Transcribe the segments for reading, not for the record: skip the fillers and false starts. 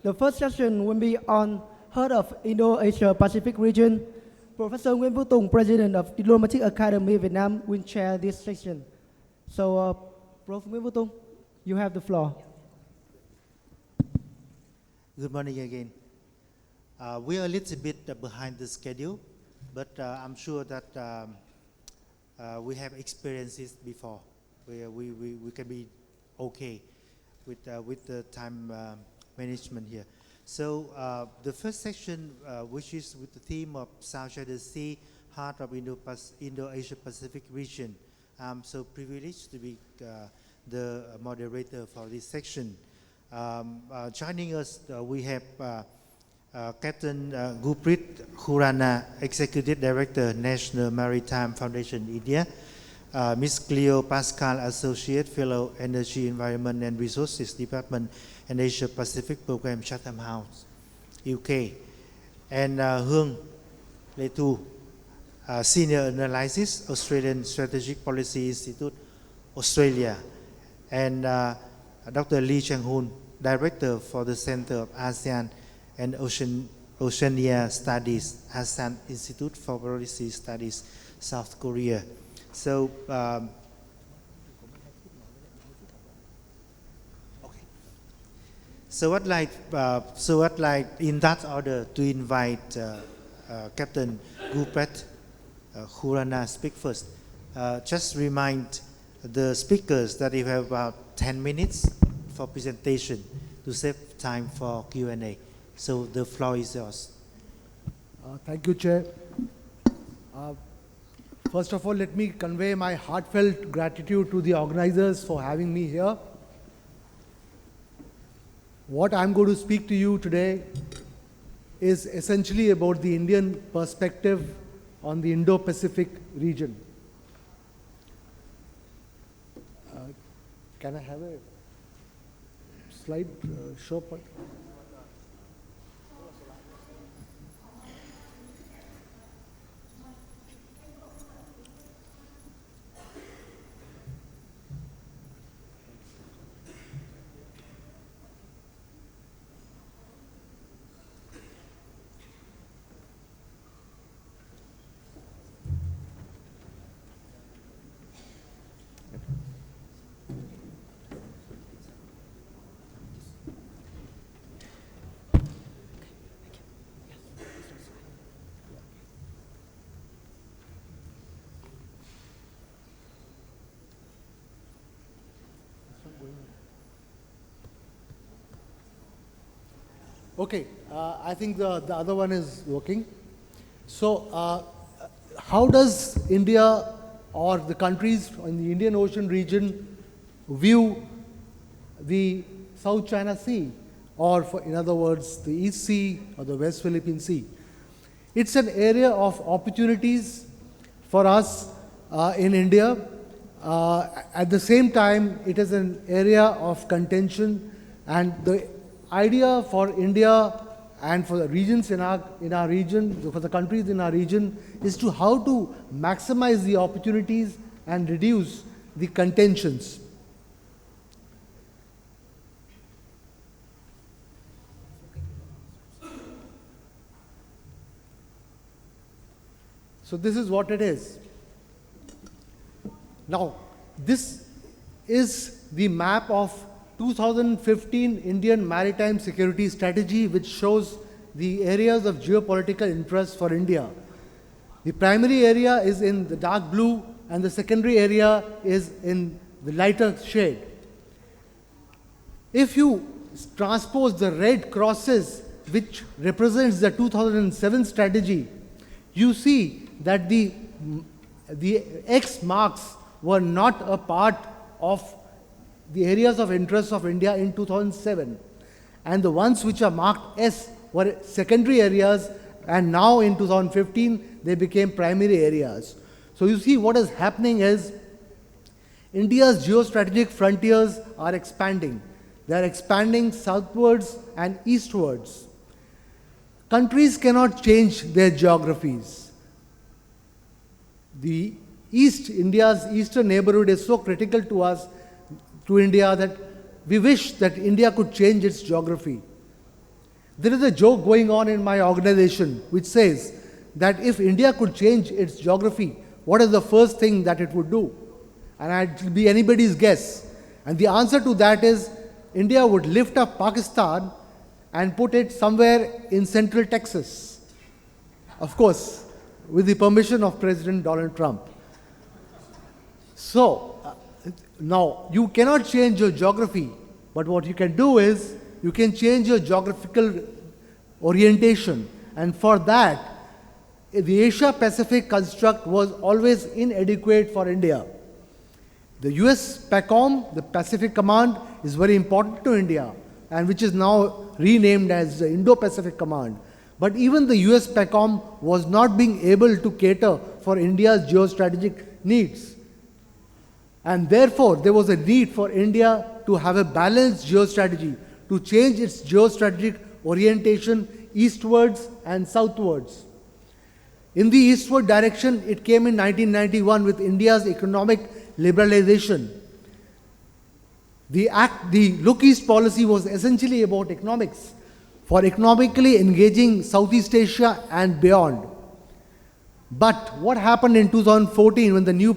The first session will be on Head of Indo-Asia-Pacific region. Professor Nguyen Tung, President of Diplomatic Academy Vietnam, will chair this session. So, Prof. Nguyen Tung, you have the floor. Good morning again. We are a little bit behind the schedule, but I'm sure that we have experiences before where we can be okay with the time management here. So the first section, which is with the theme of South China Sea, heart of Indo-Asia-Pacific region. I'm so privileged to be the moderator for this section. Joining us, we have Captain Gurpreet, Khurana, Executive Director, National Maritime Foundation, India. Ms. Cleo, Paskal, Associate Fellow, Energy, Environment and Resources Department and Asia-Pacific Program, Chatham House, UK. And Huong, Senior Analyst, Australian Strategic Policy Institute, Australia. And Dr. Lee Chang-hoon, Director for the Center of ASEAN and Oceania Studies, ASAN Institute for Policy Studies, South Korea. So, So I'd like in that order to invite Captain Gurpreet, Khurana speak first. Just remind the speakers that you have about 10 minutes for presentation to save time for Q&A. So the floor is yours. Thank you, Chair. First of all, let me convey my heartfelt gratitude to the organizers for having me here. What I'm going to speak to you today is essentially about the Indian perspective on the Indo-Pacific region. Can I have a slide show? Okay, I think the other one is working. So, how does India or the countries in the Indian Ocean region view the South China Sea, or in other words, the East Sea or the West Philippine Sea? It's an area of opportunities for us in India. At the same time, it is an area of contention, and the idea for India and for the regions in our region, for the countries in our region, is to how to maximize the opportunities and reduce the contentions. So this is what it is. Now, this is the map of 2015 Indian Maritime Security Strategy, which shows the areas of geopolitical interest for India. The primary area is in the dark blue, and the secondary area is in the lighter shade. If you transpose the red crosses, which represents the 2007 strategy, you see that the X marks were not a part of the areas of interest of India in 2007. And the ones which are marked S were secondary areas, and now in 2015, they became primary areas. So you see what is happening is India's geostrategic frontiers are expanding. They are expanding southwards and eastwards. Countries cannot change their geographies. The East, India's eastern neighborhood is so critical to us, to India, that we wish that India could change its geography. There is a joke going on in my organization which says that if India could change its geography, what is the first thing that it would do? And it will be anybody's guess. And the answer to that is India would lift up Pakistan and put it somewhere in central Texas. Of course, with the permission of President Donald Trump. So, now you cannot change your geography, but what you can do is you can change your geographical orientation. And for that, the Asia-Pacific construct was always inadequate for India. The US PACOM, the Pacific Command, is very important to India, and which is now renamed as the Indo-Pacific Command. But even the US PACOM was not being able to cater for India's geostrategic needs. And therefore, there was a need for India to have a balanced geostrategy, to change its geostrategic orientation eastwards and southwards. In the eastward direction, it came in 1991 with India's economic liberalization. The Look East policy was essentially about economics, for economically engaging Southeast Asia and beyond. But what happened in 2014 when the new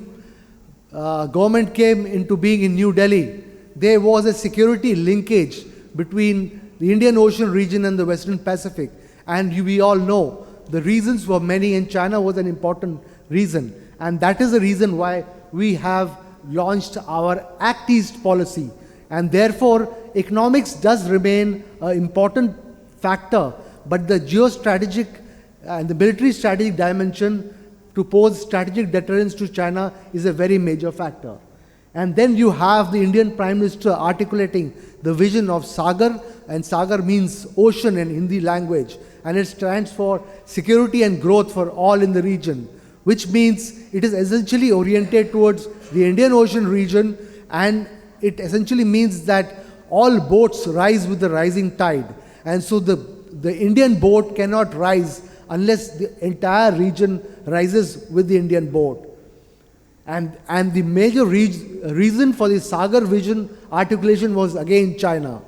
government came into being in New Delhi? There was a security linkage between the Indian Ocean region and the Western Pacific. And we all know the reasons were many, and China was an important reason. And that is the reason why we have launched our Act East policy. And therefore, economics does remain an important factor, but the geostrategic and the military strategic dimension to pose strategic deterrence to China is a very major factor. And then you have the Indian Prime Minister articulating the vision of Sagar, and Sagar means ocean in Hindi language, and it stands for security and growth for all in the region, which means it is essentially oriented towards the Indian Ocean region, and it essentially means that all boats rise with the rising tide. And so the Indian boat cannot rise unless the entire region rises with the Indian boat. And the major reason for the Sagar vision articulation was again China.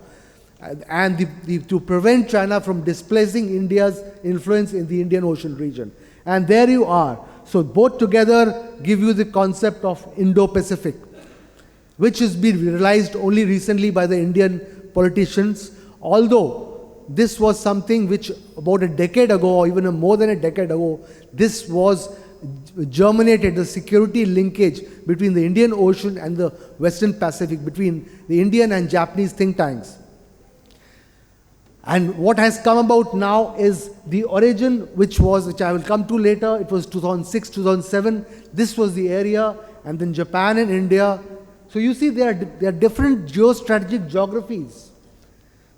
And to prevent China from displacing India's influence in the Indian Ocean region. And there you are. So both together give you the concept of Indo-Pacific, which has been realized only recently by the Indian politicians, although this was something which about a decade ago, or even more than a decade ago, this was germinated, the security linkage between the Indian Ocean and the Western Pacific, between the Indian and Japanese think tanks. And what has come about now is the origin, which I will come to later. It was 2006, 2007. This was the area, and then Japan and India. So you see, there are different geostrategic geographies.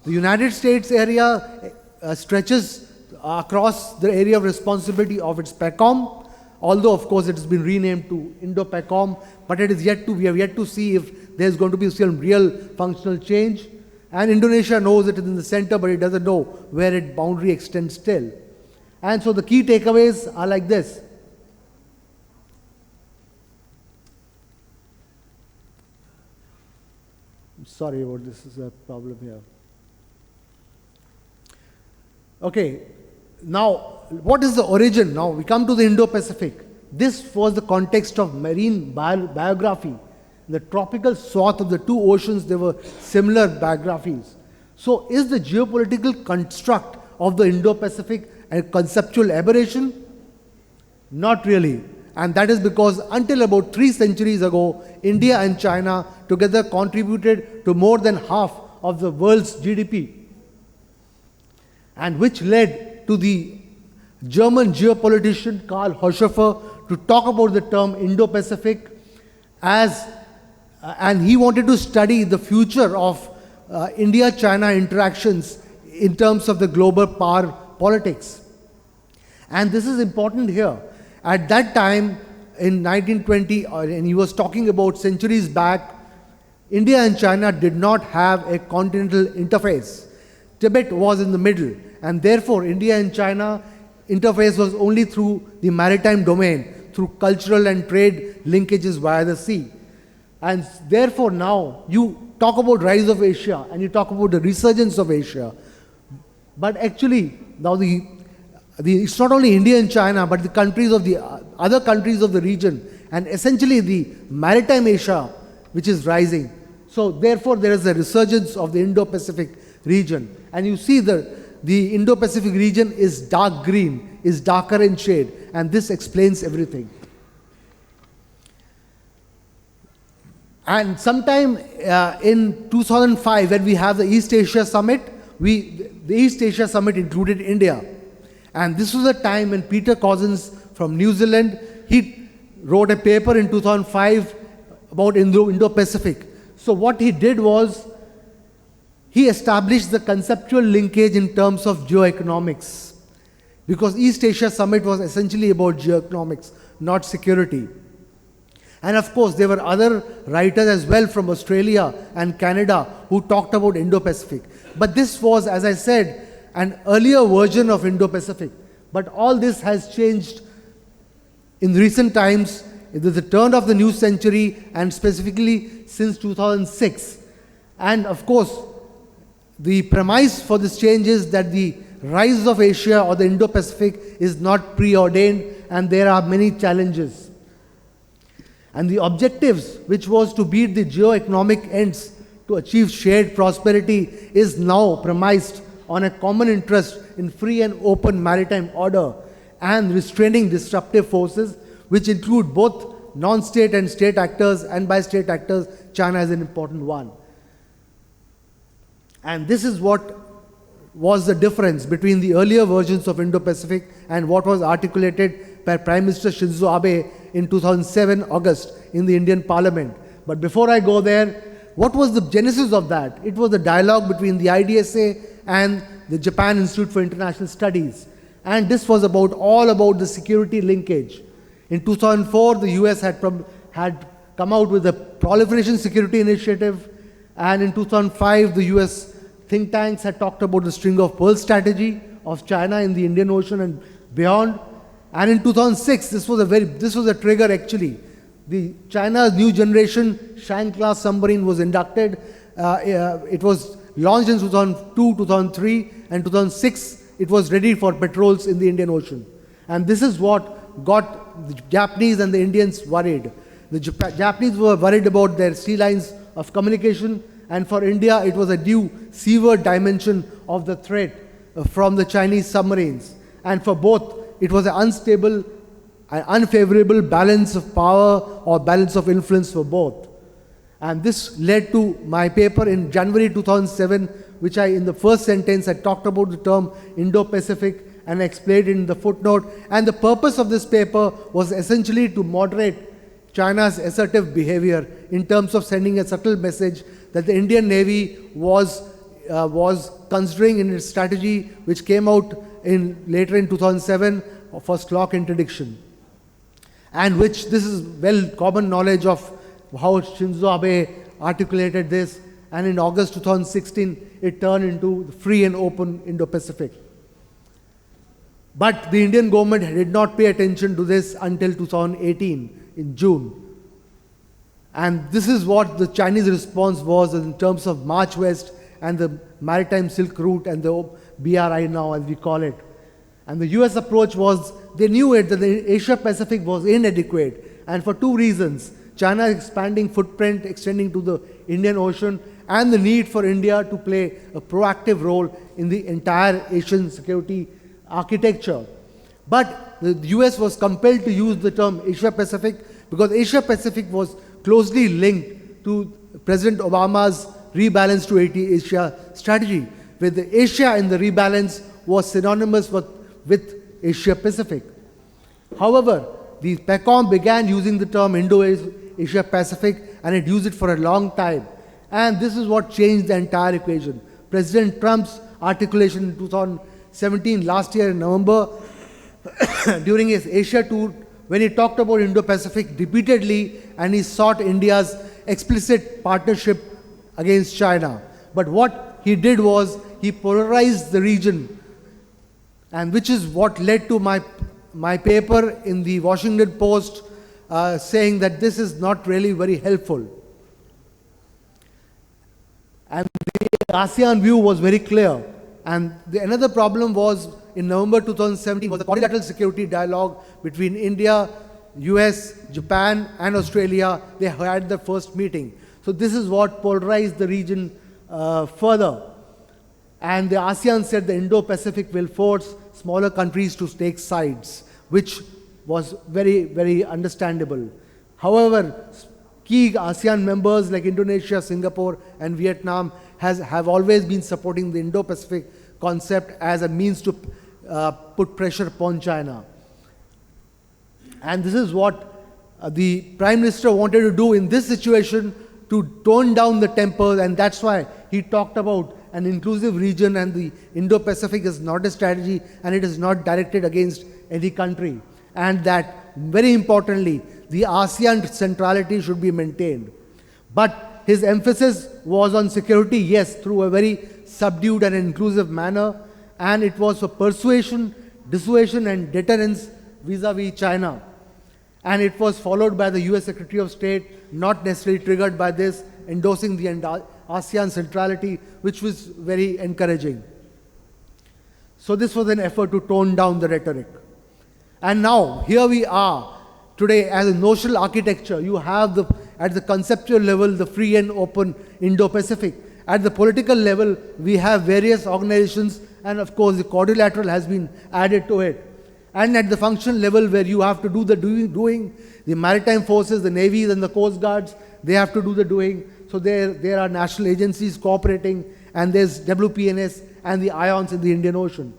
The United States area stretches across the area of responsibility of its PACOM, although of course it has been renamed to Indo-PACOM, but we have yet to see if there's going to be some real functional change. And Indonesia knows it is in the center, but it doesn't know where its boundary extends still. And so the key takeaways are like this. Sorry about this, is a problem here. Okay, now what is the origin? Now we come to the Indo-Pacific. This was the context of marine biography. In the tropical swath of the two oceans, there were similar biographies. So is the geopolitical construct of the Indo-Pacific a conceptual aberration? Not really. And that is because until about 3 centuries ago, India and China together contributed to more than half of the world's GDP. And which led to the German geopolitician Karl Hochschäfer to talk about the term Indo-Pacific and he wanted to study the future of India-China interactions in terms of the global power politics. And this is important here. At that time, in 1920, and he was talking about centuries back, India and China did not have a continental interface. Tibet was in the middle, and therefore India and China interface was only through the maritime domain, through cultural and trade linkages via the sea. And therefore now you talk about rise of Asia and you talk about the resurgence of Asia. But actually, now it's not only India and China, but the countries of the other countries of the region, and essentially the Maritime Asia, which is rising. So therefore, there is a resurgence of the Indo-Pacific region. And you see the Indo-Pacific region is dark green, is darker in shade, and this explains everything. And sometime in 2005, when we have the East Asia Summit, the East Asia Summit included India. And this was a time when Peter Cousins from New Zealand, he wrote a paper in 2005 about Indo-Pacific. So what he did was, he established the conceptual linkage in terms of geoeconomics. Because East Asia Summit was essentially about geoeconomics, not security. And of course, there were other writers as well from Australia and Canada who talked about Indo-Pacific. But this was, as I said, an earlier version of Indo-Pacific. But all this has changed in recent times, with the turn of the new century, and specifically since 2006. And of course, the premise for this change is that the rise of Asia or the Indo-Pacific is not preordained, and there are many challenges. And the objectives, which was to beat the geo-economic ends to achieve shared prosperity, is now premised on a common interest in free and open maritime order and restraining disruptive forces, which include both non-state and state actors, and by state actors, China is an important one. And this is what was the difference between the earlier versions of Indo-Pacific and what was articulated by Prime Minister Shinzo Abe in 2007 August in the Indian Parliament. But before I go there, what was the genesis of that? It was the dialogue between the IDSA and the Japan Institute for International Studies. And this was all about the security linkage. In 2004, the US had come out with the Proliferation Security Initiative, and in 2005, the US think tanks had talked about the string of pearls strategy of China in the Indian Ocean and beyond. And in 2006, this was a trigger actually. China's new generation Shang-class submarine was inducted. It was launched in 2002, 2003, and 2006. It was ready for patrols in the Indian Ocean. And this is what got the Japanese and the Indians worried. The Japanese were worried about their sea lines of communication, and for India, it was a new seaward dimension of the threat from the Chinese submarines. And for both, it was an unstable and unfavorable balance of power or balance of influence for both. And this led to my paper in January 2007, which in the first sentence, I talked about the term Indo-Pacific and explained in the footnote. And the purpose of this paper was essentially to moderate China's assertive behavior in terms of sending a subtle message that the Indian Navy was considering in its strategy, which came out later in 2007 for clock interdiction. And which this is well common knowledge of how Shinzo Abe articulated this. And in August 2016, it turned into the free and open Indo-Pacific. But the Indian government did not pay attention to this until 2018 in June. And this is what the Chinese response was in terms of March West and the Maritime Silk Route and the BRI now, as we call it. And the US approach was, they knew that the Asia-Pacific was inadequate, and for two reasons: China's expanding footprint extending to the Indian Ocean, and the need for India to play a proactive role in the entire Asian security architecture. But the US was compelled to use the term Asia-Pacific because Asia-Pacific was closely linked to President Obama's rebalance to Asia strategy, where the Asia in the rebalance was synonymous with Asia-Pacific. However, the PACOM began using the term Indo-Asia-Pacific, and it used it for a long time. And this is what changed the entire equation. President Trump's articulation in 2017, last year in November, during his Asia tour, when he talked about Indo-Pacific repeatedly, and he sought India's explicit partnership against China. But what he did was, he polarized the region, and which is what led to my paper in the Washington Post saying that this is not really very helpful. And the ASEAN view was very clear. And another problem was in November 2017 was the quadrilateral security dialogue between India, US, Japan and Australia. They had the first meeting. So this is what polarized the region further. And the ASEAN said the Indo-Pacific will force smaller countries to take sides, which was very, very understandable. However, key ASEAN members like Indonesia, Singapore and Vietnam have always been supporting the Indo-Pacific concept as a means to put pressure upon China. And this is what the Prime Minister wanted to do in this situation, to tone down the temper, and that's why he talked about an inclusive region, and the Indo-Pacific is not a strategy and it is not directed against any country. And that, very importantly, the ASEAN centrality should be maintained. But his emphasis was on security, yes, through a very subdued and inclusive manner, and it was for persuasion, dissuasion and deterrence vis-a-vis China. And it was followed by the US Secretary of State, not necessarily triggered by this, endorsing the ASEAN centrality, which was very encouraging. So this was an effort to tone down the rhetoric. And now, here we are today as a notional architecture. You have at the conceptual level, the free and open Indo-Pacific. At the political level, we have various organizations, and of course the quadrilateral has been added to it. And at the function level, where you have to do the doing, the maritime forces, the navies and the coast guards, they have to do the doing. So there are national agencies cooperating, and there's WPNS and the IONS in the Indian Ocean.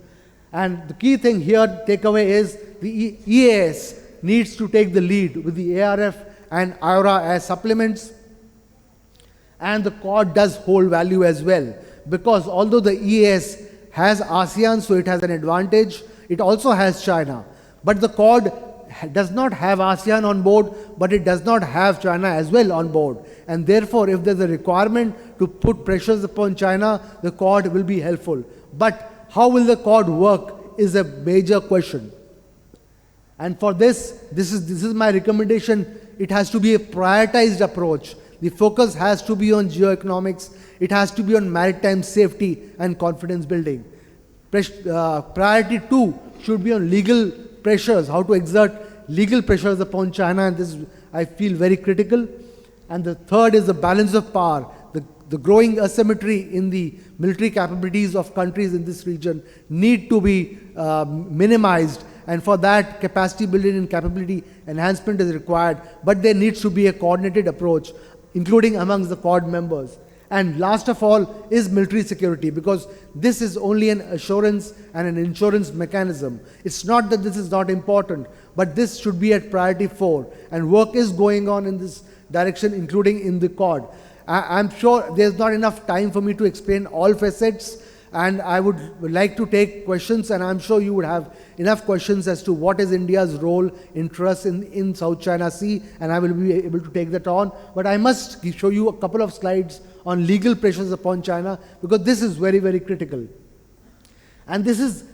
And the key thing here, takeaway, is the EAS needs to take the lead with the ARF and IORA as supplements. And the Quad does hold value as well, because although the EAS has ASEAN, so it has an advantage, it also has China. But the Quad does not have ASEAN on board, but it does not have China as well on board. And therefore, if there's a requirement to put pressures upon China, the Quad will be helpful. But how will the Quad work is a major question. And for this is my recommendation. It has to be a prioritized approach. The focus has to be on geoeconomics. It has to be on maritime safety and confidence building. Priority 2 should be on legal pressures, how to exert legal pressures upon China, and this is, I feel, very critical. And the third is the balance of power. The growing asymmetry in the military capabilities of countries in this region need to be minimized, and for that, capacity building and capability enhancement is required, but there needs to be a coordinated approach, including amongst the Quad members. And last of all is military security, because this is only an assurance and an insurance mechanism. It's not that this is not important, but this should be at priority 4. And work is going on in this direction, including in the Quad. I'm sure there's not enough time for me to explain all facets, and I would like to take questions, and I'm sure you would have enough questions as to what is India's role, interest in South China Sea, and I will be able to take that on. But I must show you a couple of slides on legal pressures upon China, because this is very, very critical. And this is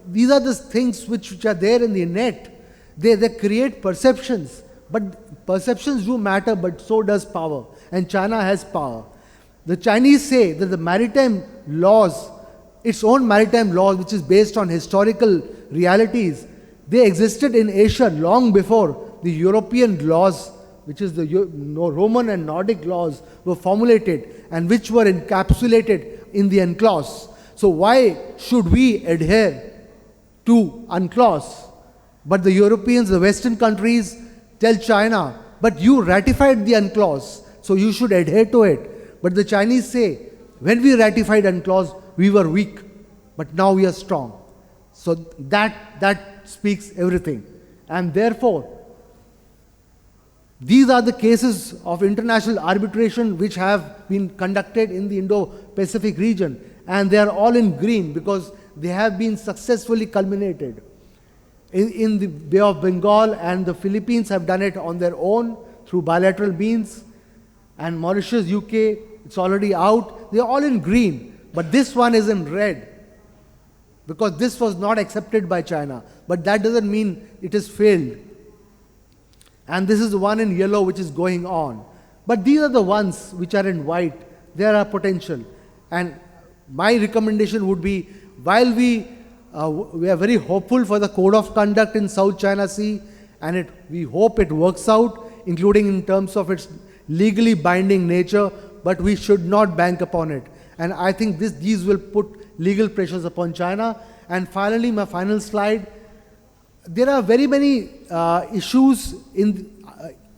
these are the things which are there in the net. They create perceptions, but perceptions do matter, but so does power. And China has power. The Chinese say that the maritime laws, its own maritime laws, which is based on historical realities, they existed in Asia long before the European laws, which is the Roman and Nordic laws, were formulated and which were encapsulated in the UNCLOS. So why should we adhere to UNCLOS? But the Europeans, the Western countries, tell China, but you ratified the UNCLOS, so you should adhere to it. But the Chinese say, when we ratified UNCLOS, we were weak, but now we are strong. So that speaks everything. And therefore, these are the cases of international arbitration which have been conducted in the Indo-Pacific region, and they are all in green because they have been successfully culminated. In the Bay of Bengal, and the Philippines have done it on their own through bilateral means, and Mauritius, UK, it's already out. They're all in green, but this one is in red because this was not accepted by China, but that doesn't mean it has failed. And this is the one in yellow which is going on. But these are the ones which are in white. There are potential. And my recommendation would be, while we are very hopeful for the code of conduct in South China Sea, and we hope it works out, including in terms of its legally binding nature, but we should not bank upon it. And I think these will put legal pressures upon China. And finally, my final slide, there are very many issues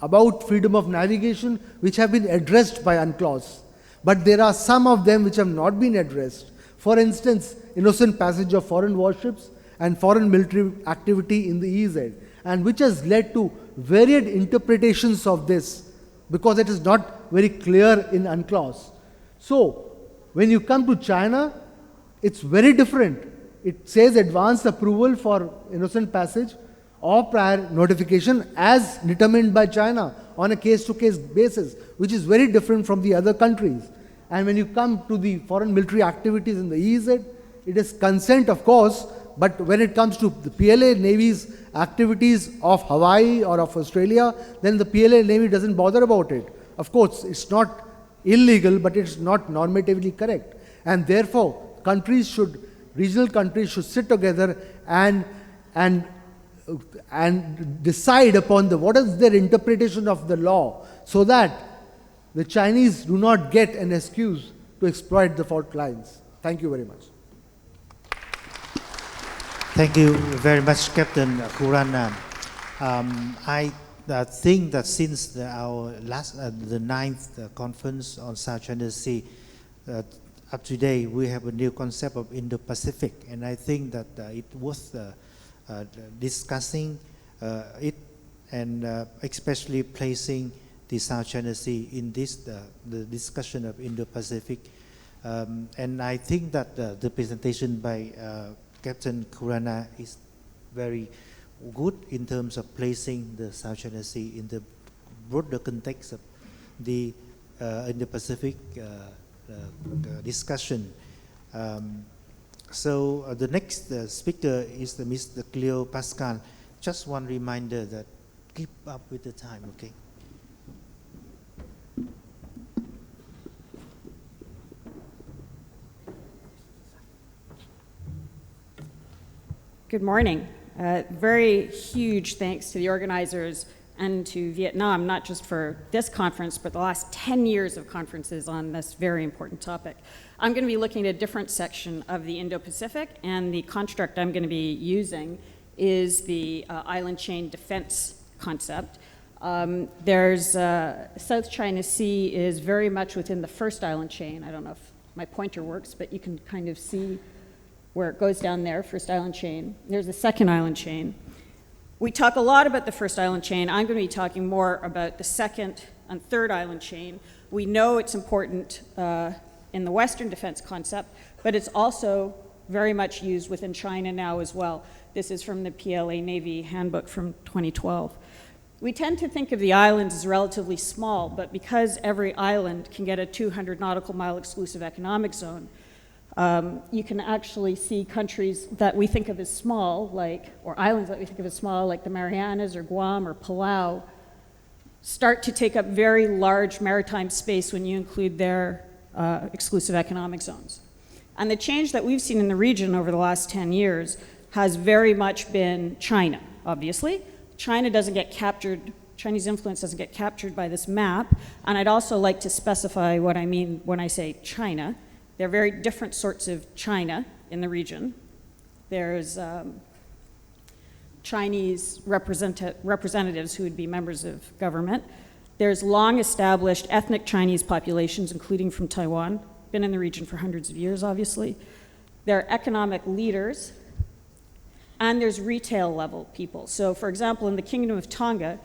about freedom of navigation which have been addressed by UNCLOS. But there are some of them which have not been addressed. For instance, innocent passage of foreign warships and foreign military activity in the EEZ, and which has led to varied interpretations of this, because it is not very clear in UNCLOS. So, when you come to China, it's very different. It says advanced approval for innocent passage or prior notification as determined by China on a case-to-case basis, which is very different from the other countries. And when you come to the foreign military activities in the EEZ, it is consent, of course, but when it comes to the PLA Navy's activities of Hawaii or of Australia, then the PLA Navy doesn't bother about it. Of course, it's not illegal, but it's not normatively correct. And therefore, regional countries should sit together and decide upon what is their interpretation of the law, so that the Chinese do not get an excuse to exploit the fault lines. Thank you very much. Thank you very much, Captain Khurana. I think that since the 9th conference on South China Sea, up to today we have a new concept of Indo-Pacific, and I think that it was discussing it, and especially placing the South China Sea in this the discussion of Indo-Pacific, and I think that the presentation by Captain Khurana is very good in terms of placing the South China Sea in the broader context of the Indo-Pacific discussion. So the next speaker is Mr. Cleo Paskal. Just one reminder that keep up with the time, okay? Good morning. Very huge thanks to the organizers and to Vietnam, not just for this conference, but the last 10 years of conferences on this very important topic. I'm going to be looking at a different section of the Indo-Pacific, and the construct I'm going to be using is the island chain defense concept. South China Sea is very much within the first island chain. I don't know if my pointer works, but you can kind of see where it goes down there, first island chain. There's the second island chain. We talk a lot about the first island chain. I'm going to be talking more about the second and third island chain. We know it's important in the Western defense concept, but it's also very much used within China now as well. This is from the PLA Navy handbook from 2012. We tend to think of the islands as relatively small, but because every island can get a 200 nautical mile exclusive economic zone, you can actually see countries that we think of as small, or islands that we think of as small, like the Marianas or Guam or Palau, start to take up very large maritime space when you include their exclusive economic zones. And the change that we've seen in the region over the last 10 years has very much been China, obviously. China doesn't get captured, Chinese influence doesn't get captured by this map, and I'd also like to specify what I mean when I say China. There are very different sorts of China in the region. There's Chinese representatives who would be members of government. There's long-established ethnic Chinese populations, including from Taiwan, been in the region for hundreds of years, obviously. There are economic leaders, and there's retail-level people. So, for example, in the Kingdom of Tonga,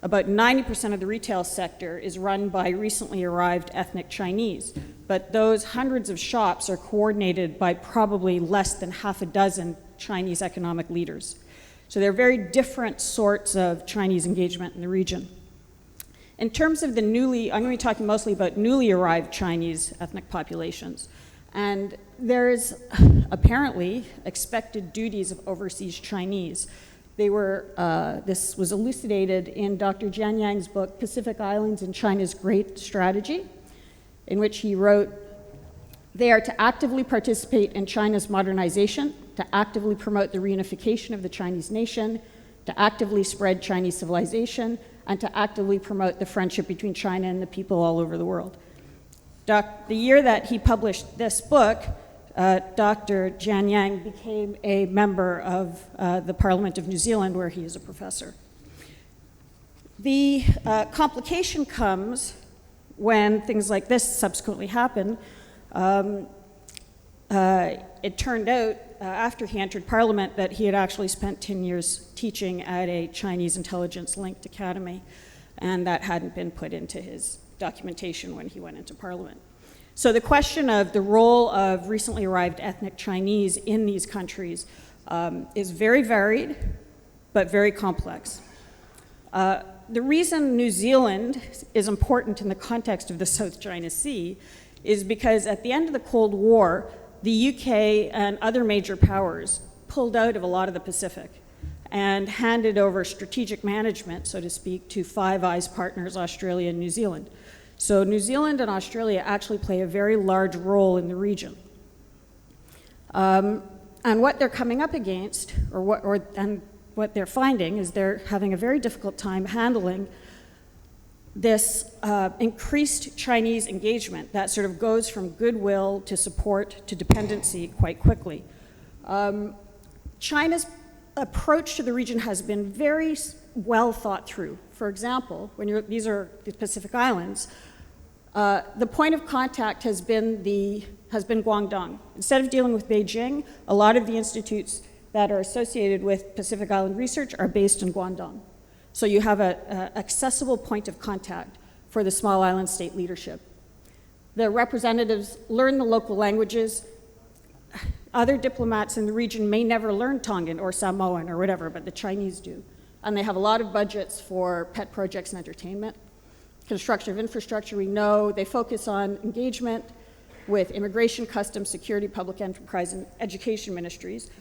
about 90% of the retail sector is run by recently arrived ethnic Chinese, but those hundreds of shops are coordinated by probably less than half a dozen Chinese economic leaders. So they're very different sorts of Chinese engagement in the region. In terms of I'm going to be talking mostly about newly arrived Chinese ethnic populations. And there's apparently expected duties of overseas Chinese. This was elucidated in Dr. Jian Yang's book, Pacific Islands and China's Great Strategy, in which he wrote They are to actively participate in China's modernization, to actively promote the reunification of the Chinese nation, to actively spread Chinese civilization, and to actively promote the friendship between China and the people all over the world. The year that he published this book, Dr. Jaehyon became a member of the Parliament of New Zealand, where he is a professor. The complication comes when things like this subsequently happen. It turned out, after he entered Parliament, that he had actually spent 10 years teaching at a Chinese intelligence-linked academy, and that hadn't been put into his documentation when he went into Parliament. So the question of the role of recently arrived ethnic Chinese in these countries is very varied, but very complex. The reason New Zealand is important in the context of the South China Sea is because at the end of the Cold War, the UK and other major powers pulled out of a lot of the Pacific and handed over strategic management, so to speak, to Five Eyes partners, Australia and New Zealand. So New Zealand and Australia actually play a very large role in the region. And what they're coming up against, what they're finding is they're having a very difficult time handling this increased Chinese engagement that sort of goes from goodwill to support to dependency quite quickly. China's approach to the region has been very well thought through. For example, these are the Pacific Islands, the point of contact has been Guangdong. Instead of dealing with Beijing, a lot of the institutes that are associated with Pacific Island research are based in Guangdong. So you have an accessible point of contact for the small island state leadership. The representatives learn the local languages. Other diplomats in the region may never learn Tongan or Samoan or whatever, but the Chinese do. And they have a lot of budgets for pet projects and entertainment. Construction of infrastructure, we know. They focus on engagement with immigration, customs, security, public enterprise, and education ministries.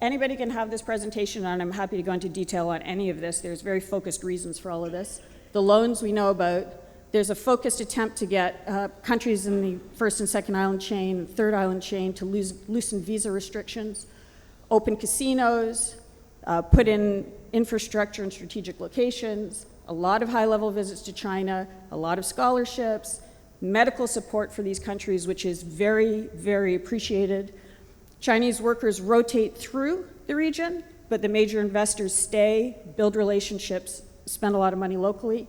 Anybody can have this presentation, and I'm happy to go into detail on any of this. There's very focused reasons for all of this. The loans we know about. There's a focused attempt to get countries in the first and second island chain, third island chain to loosen visa restrictions, open casinos, put in infrastructure in strategic locations, a lot of high-level visits to China, a lot of scholarships, medical support for these countries, which is very, very appreciated. Chinese workers rotate through the region, but the major investors stay, build relationships, spend a lot of money locally.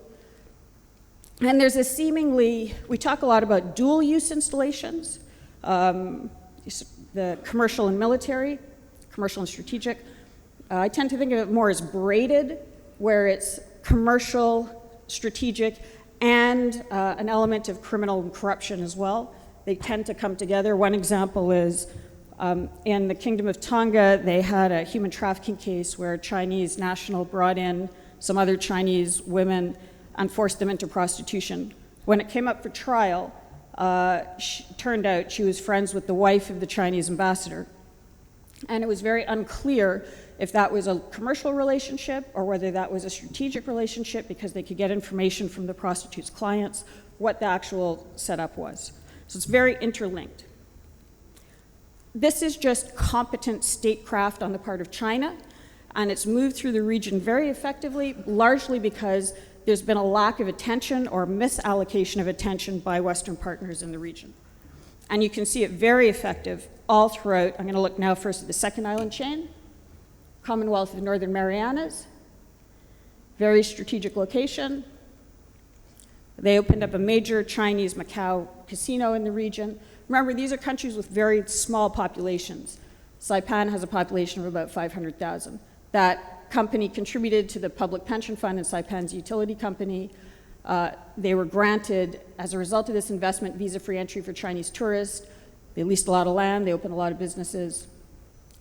And there's a seemingly, we talk a lot about dual-use installations, the commercial and military, commercial and strategic. I tend to think of it more as braided, where it's commercial, strategic, and an element of criminal and corruption as well. They tend to come together. One example is in the Kingdom of Tonga, they had a human trafficking case where a Chinese national brought in some other Chinese women and forced them into prostitution. When it came up for trial, turned out she was friends with the wife of the Chinese ambassador. And it was very unclear if that was a commercial relationship or whether that was a strategic relationship because they could get information from the prostitute's clients, what the actual setup was. So it's very interlinked. This is just competent statecraft on the part of China, and it's moved through the region very effectively, largely because there's been a lack of attention or misallocation of attention by Western partners in the region. And you can see it very effective all throughout. I'm going to look now first at the second island chain, Commonwealth of Northern Marianas, very strategic location. They opened up a major Chinese Macau casino in the region. Remember, these are countries with very small populations. Saipan has a population of about 500,000. That company contributed to the public pension fund in Saipan's utility company. They were granted, as a result of this investment, visa-free entry for Chinese tourists. They leased a lot of land, they opened a lot of businesses.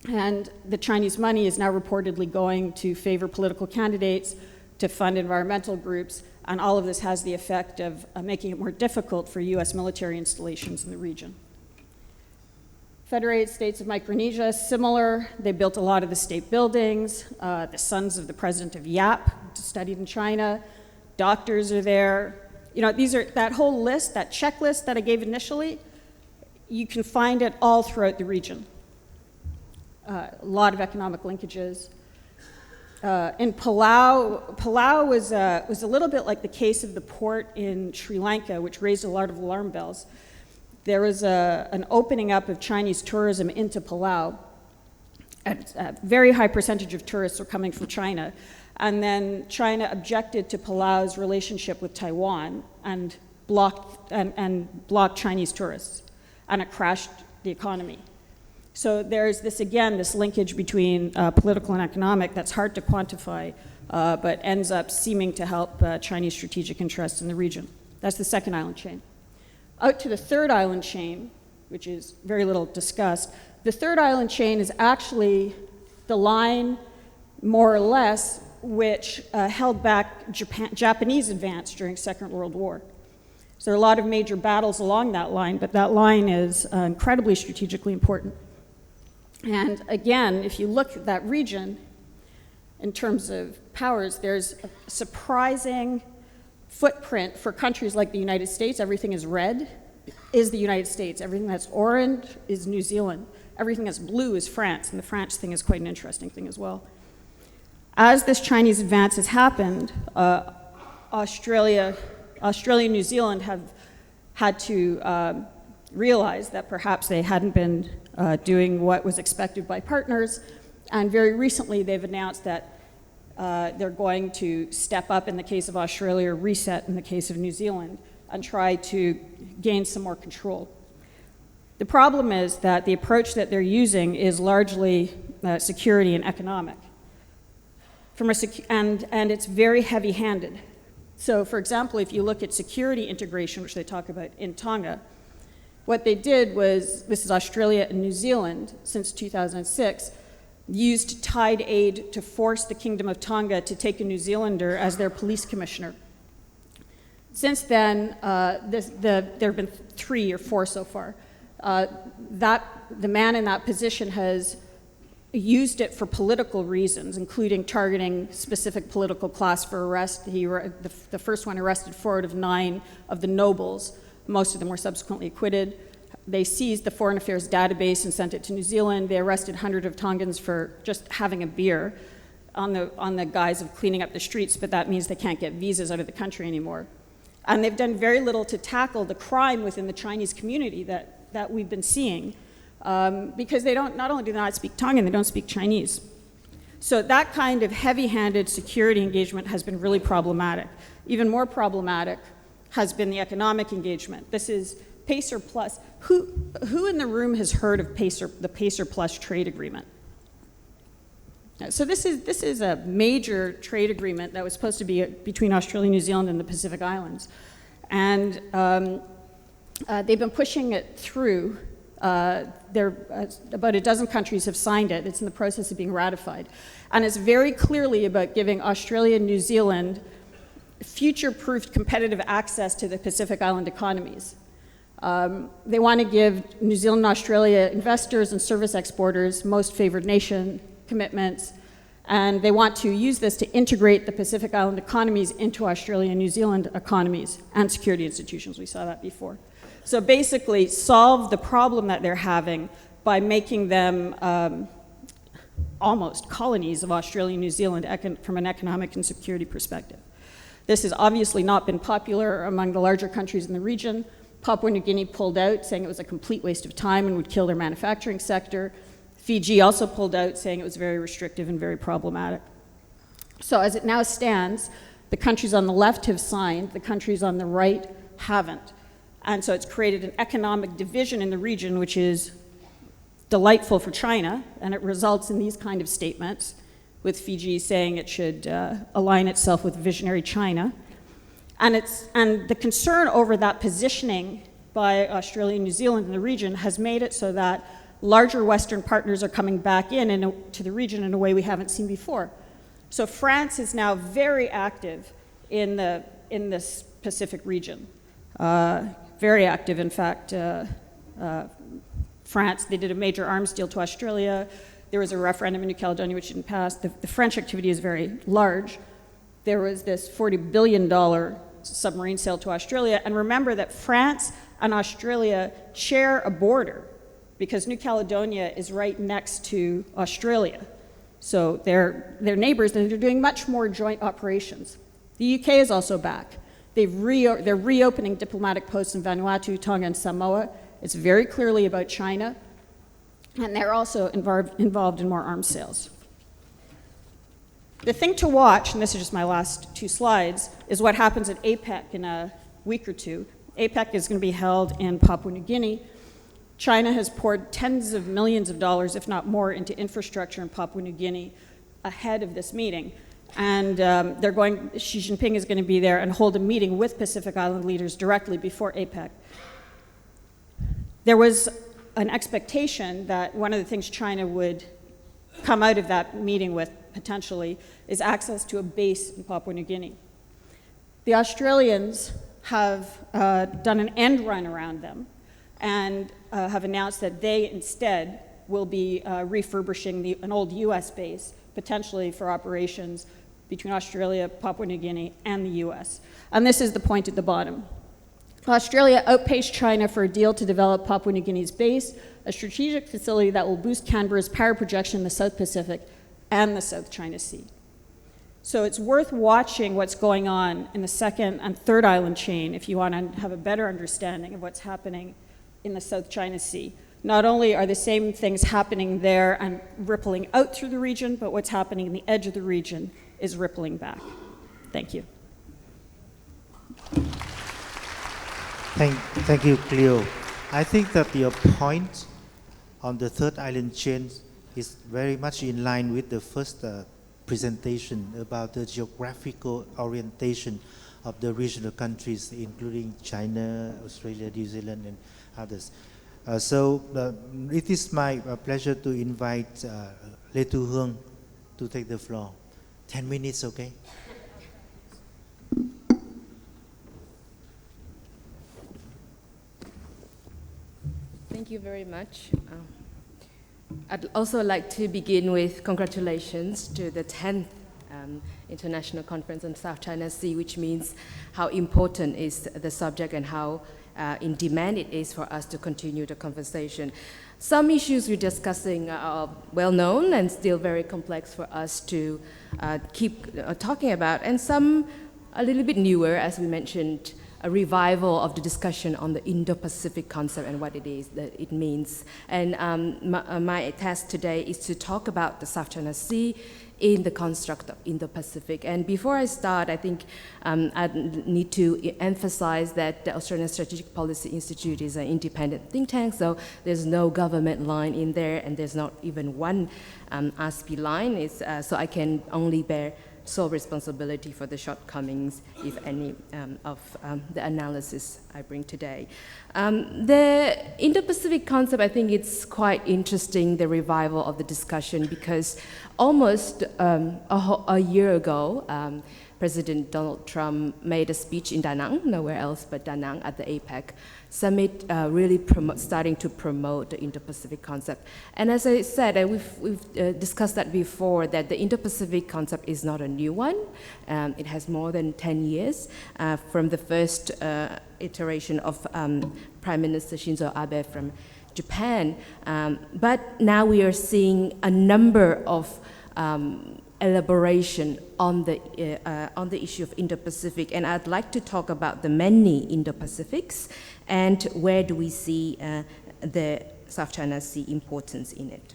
And the Chinese money is now reportedly going to favor political candidates, to fund environmental groups, and all of this has the effect of making it more difficult for US military installations in the region. Federated States of Micronesia, similar. They built a lot of the state buildings. The sons of the president of Yap studied in China. Doctors are there. You know, these are, that whole list, that checklist that I gave initially, you can find it all throughout the region. A lot of economic linkages. In Palau was a little bit like the case of the port in Sri Lanka, which raised a lot of alarm bells. There was an opening up of Chinese tourism into Palau. A very high percentage of tourists were coming from China. And then China objected to Palau's relationship with Taiwan and blocked Chinese tourists. And it crashed the economy. So there's this, again, this linkage between political and economic that's hard to quantify, but ends up seeming to help Chinese strategic interests in the region. That's the second island chain. Out to the third island chain, which is very little discussed, the third island chain is actually the line, more or less, which held back Japanese advance during Second World War. So there are a lot of major battles along that line, but that line is incredibly strategically important. And again, if you look at that region in terms of powers, there's a surprising footprint for countries like the United States. Everything is red is the United States. Everything that's orange is New Zealand. Everything that's blue is France, and the France thing is quite an interesting thing as well. As this Chinese advance has happened, Australia and New Zealand have had to realize that perhaps they hadn't been doing what was expected by partners, and very recently they've announced that they're going to step up in the case of Australia, reset in the case of New Zealand, and try to gain some more control. The problem is that the approach that they're using is largely security and economic. And it's very heavy-handed. So, for example, if you look at security integration, which they talk about in Tonga, what they did was, this is Australia and New Zealand since 2006, used tide aid to force the Kingdom of Tonga to take a New Zealander as their police commissioner. Since then, there have been 3 or 4 so far. The man in that position has used it for political reasons, including targeting specific political class for arrest. The first one arrested 4 out of 9 of the nobles. Most of them were subsequently acquitted. They seized the Foreign Affairs database and sent it to New Zealand. They arrested hundreds of Tongans for just having a beer on the guise of cleaning up the streets, but that means they can't get visas out of the country anymore. And they've done very little to tackle the crime within the Chinese community that we've been seeing, because they not only do they not speak Tongan, they don't speak Chinese. So that kind of heavy-handed security engagement has been really problematic. Even more problematic has been the economic engagement. This is PACER Plus. Who in the room has heard of the PACER Plus trade agreement? So this is a major trade agreement that was supposed to be between Australia, New Zealand, and the Pacific Islands. And they've been pushing it through. About a dozen countries have signed it. It's in the process of being ratified. And it's very clearly about giving Australia and New Zealand future-proofed competitive access to the Pacific Island economies. They want to give New Zealand and Australia investors and service exporters most favored nation commitments, and they want to use this to integrate the Pacific Island economies into Australia and New Zealand economies and security institutions. We saw that before. So basically solve the problem that they're having by making them almost colonies of Australia and New Zealand from an economic and security perspective. This has obviously not been popular among the larger countries in the region. Papua New Guinea pulled out, saying it was a complete waste of time and would kill their manufacturing sector. Fiji also pulled out, saying it was very restrictive and very problematic. So as it now stands, the countries on the left have signed, the countries on the right haven't. And so it's created an economic division in the region, which is delightful for China, and it results in these kind of statements, with Fiji saying it should align itself with visionary China. And the concern over that positioning by Australia and New Zealand in the region has made it so that larger Western partners are coming back to the region in a way we haven't seen before. So France is now very active in this Pacific region. Very active, in fact. France, they did a major arms deal to Australia. There was a referendum in New Caledonia which didn't pass. The French activity is very large. There was this $40 billion submarine sale to Australia. And remember that France and Australia share a border because New Caledonia is right next to Australia. So they're neighbors, and they're doing much more joint operations. The UK is also back. They're reopening diplomatic posts in Vanuatu, Tonga, and Samoa. It's very clearly about China, and they're also involved in more arms sales. The thing to watch, and this is just my last 2 slides, is what happens at APEC in a week or 2. APEC is going to be held in Papua New Guinea. China has poured tens of millions of dollars, if not more, into infrastructure in Papua New Guinea ahead of this meeting. And Xi Jinping is going to be there and hold a meeting with Pacific Island leaders directly before APEC. There was an expectation that one of the things China would come out of that meeting with, potentially, is access to a base in Papua New Guinea. The Australians have done an end run around them and have announced that they instead will be refurbishing an old US base, potentially for operations between Australia, Papua New Guinea, and the US. And this is the point at the bottom. Australia outpaced China for a deal to develop Papua New Guinea's base, a strategic facility that will boost Canberra's power projection in the South Pacific and the South China Sea. So it's worth watching what's going on in the second and third island chain if you want to have a better understanding of what's happening in the South China Sea. Not only are the same things happening there and rippling out through the region, but what's happening in the edge of the region is rippling back. Thank you. Thank you, Cleo. I think that your point on the third island chain is very much in line with the first presentation about the geographical orientation of the regional countries, including China, Australia, New Zealand, and others. It is my pleasure to invite Letu Huong to take the floor. 10 minutes, okay? Thank you very much. I'd also like to begin with congratulations to the 10th International Conference on South China Sea, which means how important is the subject and how in demand it is for us to continue the conversation. Some issues we're discussing are well known and still very complex for us to keep talking about, and some a little bit newer, as we mentioned, a revival of the discussion on the Indo-Pacific concept and what it is that it means. And my task today is to talk about the South China Sea in the construct of Indo-Pacific. And before I start, I think I need to emphasize that the Australian Strategic Policy Institute is an independent think tank, so there's no government line in there, and there's not even one ASPI line. So I can only bear sole responsibility for the shortcomings, if any, of the analysis I bring today. The Indo-Pacific concept, I think it's quite interesting, the revival of the discussion, because almost a year ago, President Donald Trump made a speech in Da Nang, nowhere else but Da Nang, at the APEC summit, really starting to promote the Indo-Pacific concept. And as I said, we've discussed that before, that the Indo-Pacific concept is not a new one. It has more than 10 years from the first iteration of Prime Minister Shinzo Abe from Japan. But now we are seeing a number of elaboration on the issue of Indo-Pacific, and I'd like to talk about the many Indo-Pacifics and where do we see the South China Sea importance in it.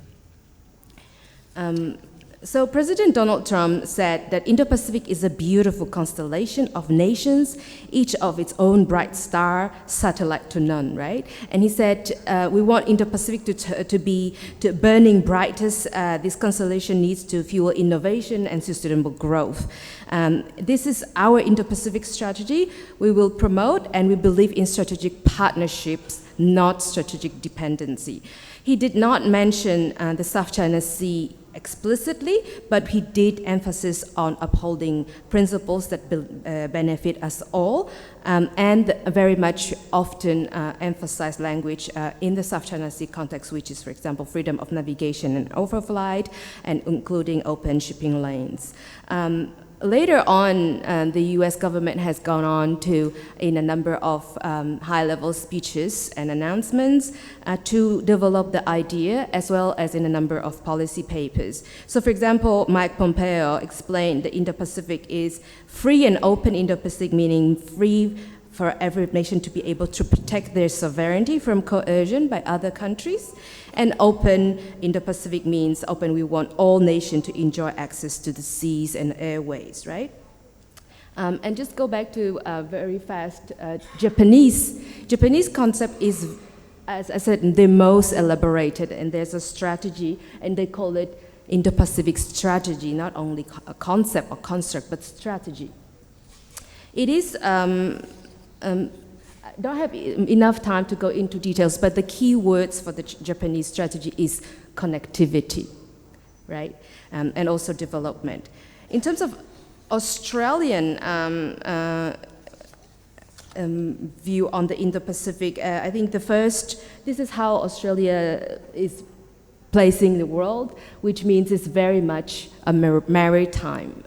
So President Donald Trump said that Indo-Pacific is a beautiful constellation of nations, each of its own bright star, satellite to none, right? And he said, we want Indo-Pacific to be burning brightest. This constellation needs to fuel innovation and sustainable growth. This is our Indo-Pacific strategy. We will promote, and we believe in strategic partnerships, not strategic dependency. He did not mention the South China Sea explicitly, but he did emphasis on upholding principles that benefit us all, and very much often emphasize language in the South China Sea context, which is, for example, freedom of navigation and overflight, and including open shipping lanes. Later on, the US government has gone on to, in a number of high-level speeches and announcements, to develop the idea, as well as in a number of policy papers. So for example, Mike Pompeo explained the Indo-Pacific is free and open Indo-Pacific, meaning free for every nation to be able to protect their sovereignty from coercion by other countries. And open Indo-Pacific means open, we want all nations to enjoy access to the seas and airways, right? And just go back to very fast, Japanese concept is, as I said, the most elaborated, and there's a strategy, and they call it Indo-Pacific strategy, not only a concept or construct, but strategy. It is, I don't have enough time to go into details, but the key words for the Japanese strategy is connectivity, right? And also development. In terms of Australian view on the Indo-Pacific, I think this is how Australia is placing the world, which means it's very much a maritime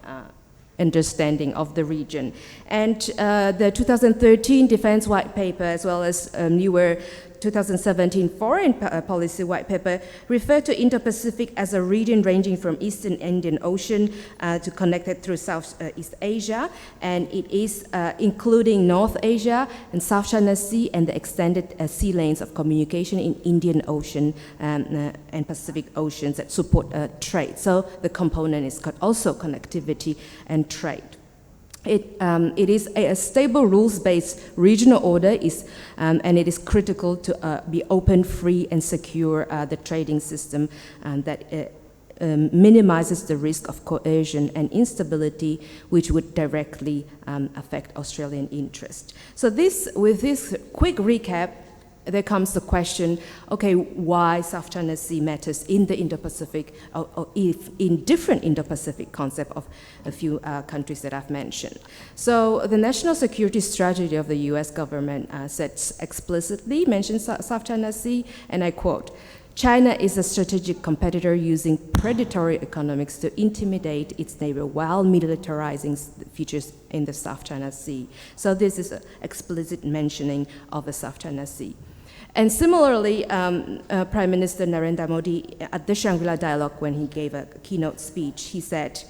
understanding of the region. And the 2013 Defense White Paper, as well as newer 2017 Foreign Policy White Paper, refer to Indo-Pacific as a region ranging from Eastern Indian Ocean to connected through Southeast Asia, and it is including North Asia and South China Sea and the extended sea lanes of communication in Indian Ocean and Pacific Oceans that support trade. So the component is also connectivity and trade. It is a stable rules-based regional order, and it is critical to be open, free, and secure the trading system that minimizes the risk of coercion and instability, which would directly affect Australian interest. So with this quick recap, there comes the question, okay, why South China Sea matters in the Indo-Pacific, or if in different Indo-Pacific concept of a few countries that I've mentioned. So the national security strategy of the US government explicitly mentions South China Sea, and I quote, China is a strategic competitor using predatory economics to intimidate its neighbor while militarizing features in the South China Sea. So this is an explicit mentioning of the South China Sea. And similarly, Prime Minister Narendra Modi at the Shangri-La Dialogue, when he gave a keynote speech, he said,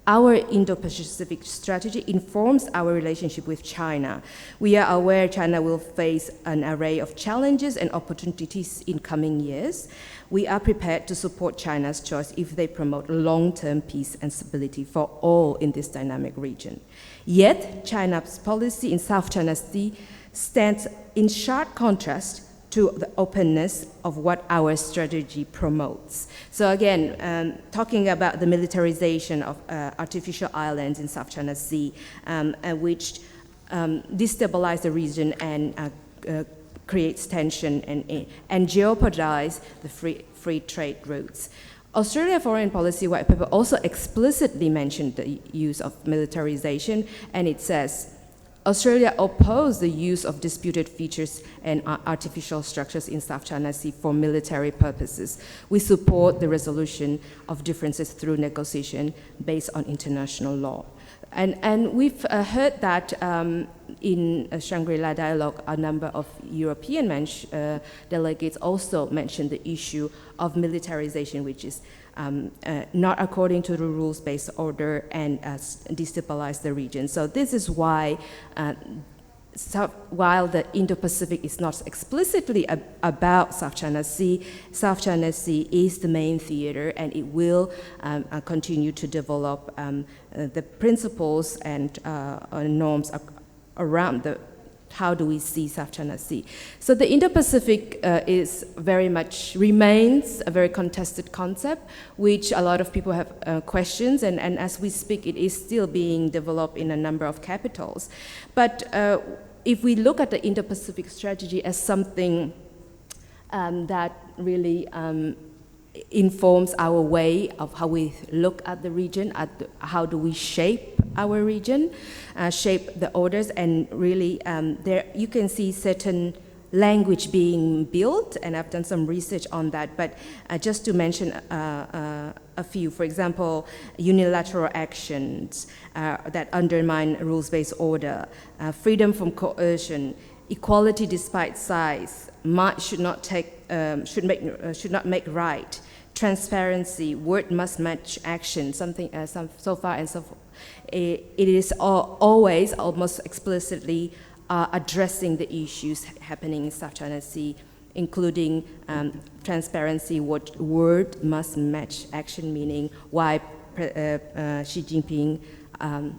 our Indo-Pacific strategy informs our relationship with China. We are aware China will face an array of challenges and opportunities in coming years. We are prepared to support China's choice if they promote long-term peace and stability for all in this dynamic region. Yet, China's policy in South China Sea stands in sharp contrast to the openness of what our strategy promotes. So again, talking about the militarization of artificial islands in South China Sea, which destabilize the region and creates tension and jeopardize the free trade routes. Australia Foreign Policy White Paper also explicitly mentioned the use of militarization, and it says, Australia opposed the use of disputed features and artificial structures in South China Sea for military purposes. We support the resolution of differences through negotiation based on international law. And we've heard that in a Shangri-La Dialogue, a number of European delegates also mentioned the issue of militarization, which is not according to the rules-based order and destabilize the region. So this is why, while the Indo-Pacific is not explicitly about South China Sea is the main theater, and it will continue to develop the principles and norms around how do we see South China Sea. So the Indo-Pacific remains a very contested concept, which a lot of people have questions, and as we speak, it is still being developed in a number of capitals. But if we look at the Indo-Pacific strategy as something that really informs our way of how we look at the region, how do we shape our region, shape the orders, and really there you can see certain language being built, and I've done some research on that, but just to mention a few, for example, unilateral actions that undermine rules-based order, freedom from coercion, equality despite size, should not make right, transparency, word must match action, something so far and so forth. It is always almost explicitly addressing the issues happening in South China Sea, including transparency, what word must match action, meaning why Xi Jinping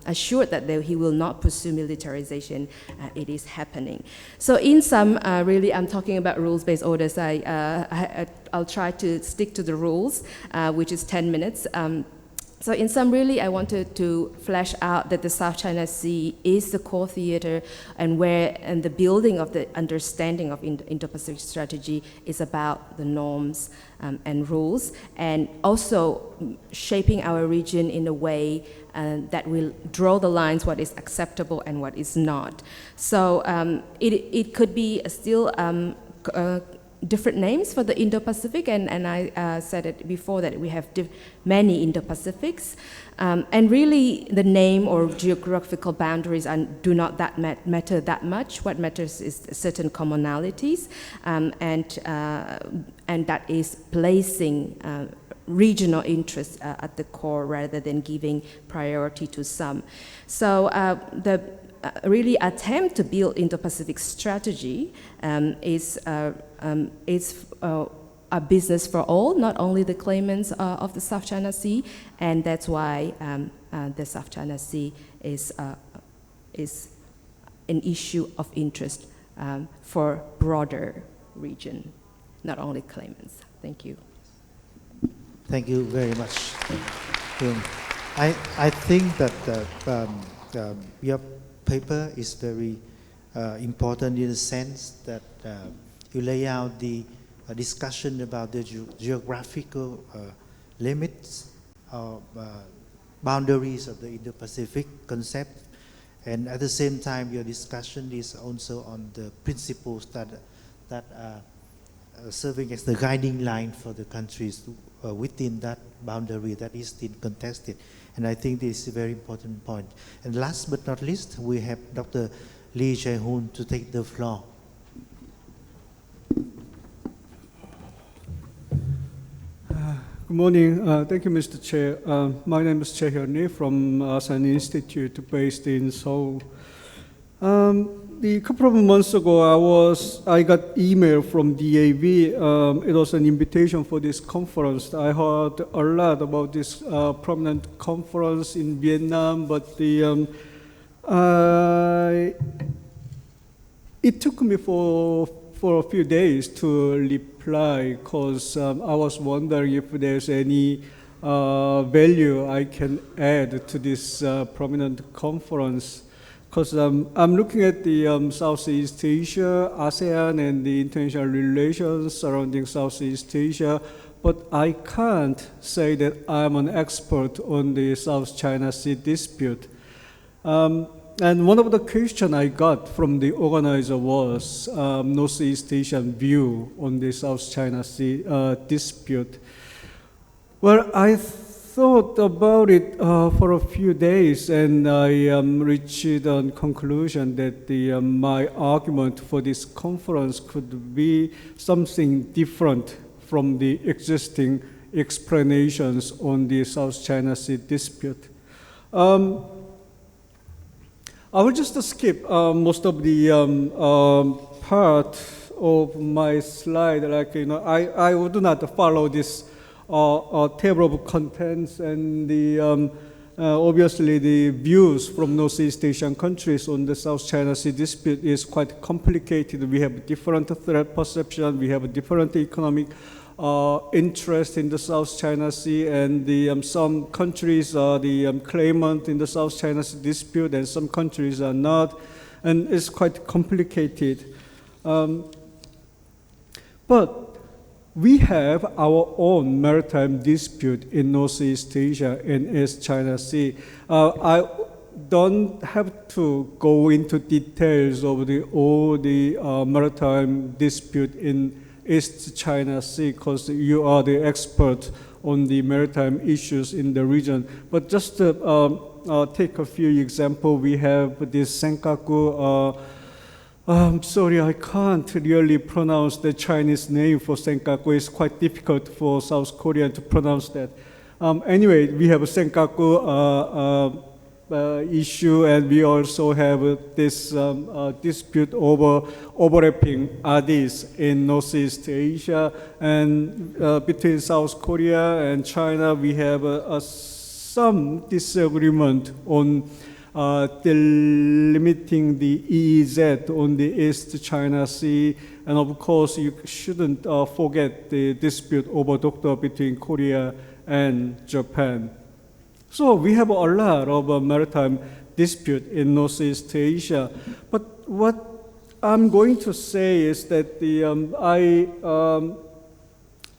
assured that he will not pursue militarization, it is happening. So in sum, really I'm talking about rules-based orders. I'll try to stick to the rules, which is 10 minutes. So in sum, really, I wanted to flesh out that the South China Sea is the core theater, and the building of the understanding of Indo-Pacific strategy is about the norms and rules, and also shaping our region in a way that will draw the lines what is acceptable and what is not. So it could be still different names for the Indo-Pacific, and I said it before that we have many Indo-Pacifics, and really the name or geographical boundaries do not matter that much. What matters is certain commonalities, and that is placing regional interests at the core rather than giving priority to some. So the really attempt to build Indo-Pacific strategy is a business for all, not only the claimants of the South China Sea, and that's why the South China Sea is an issue of interest for broader region, not only claimants. Thank you. Thank you very much, Tung. I think that your paper is very important in the sense that you lay out the discussion about the geographical limits or boundaries of the Indo-Pacific concept, and at the same time your discussion is also on the principles that are serving as the guiding line for the countries within that boundary that is still contested. And I think this is a very important point. And last but not least, we have Dr. Lee Jaehyon to take the floor. Good morning. Thank you, Mr. Chair. My name is Jaehyon from ASAN Institute based in Seoul. A couple of months ago, I got email from DAV. It was an invitation for this conference. I heard a lot about this prominent conference in Vietnam, but it took me for a few days to reply, because I was wondering if there's any value I can add to this prominent conference. Because I'm looking at the Southeast Asia, ASEAN, and the international relations surrounding Southeast Asia, but I can't say that I'm an expert on the South China Sea dispute. And one of the questions I got from the organizer was Northeast Asian view on the South China Sea dispute. Well, I thought about it for a few days, and I reached a conclusion that my argument for this conference could be something different from the existing explanations on the South China Sea dispute. I will just skip most of the part of my slide. Like, I would not follow this table of contents and the obviously the views from Northeast Asian countries on the South China Sea dispute is quite complicated. We have different threat perception, we have a different economic interest in the South China Sea, and some countries are the claimant in the South China Sea dispute, and some countries are not, and it's quite complicated. But we have our own maritime dispute in Northeast Asia and East China Sea. don't have to go into details of all the maritime dispute in East China Sea, because you are the expert on the maritime issues in the region. But just to take a few examples, we have this Senkaku. I'm sorry, I can't really pronounce the Chinese name for Senkaku. It's quite difficult for South Korean to pronounce that. Anyway, we have a Senkaku issue, and we also have this dispute over overlapping ADIs in Northeast Asia, and between South Korea and China, we have some disagreement on delimiting the EEZ on the East China Sea, and of course, you shouldn't forget the dispute over doctor between Korea and Japan. So we have a lot of maritime dispute in Northeast Asia. But what I'm going to say is that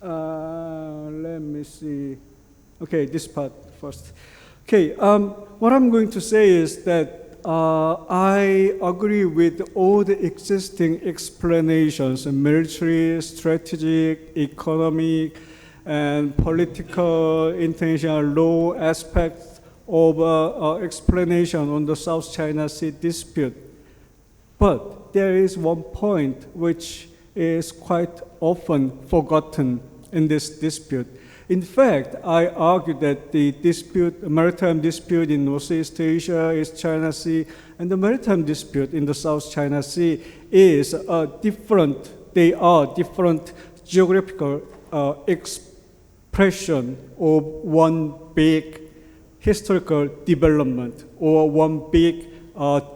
let me see. Okay, this part first. Okay, what I'm going to say is that I agree with all the existing explanations, military, strategic, economic, and political, international law aspects of explanation on the South China Sea dispute. But there is one point which is quite often forgotten in this dispute. In fact, I argue that the maritime dispute in Northeast Asia, East China Sea, and the maritime dispute in the South China Sea is they are different geographical expression of one big historical development or one big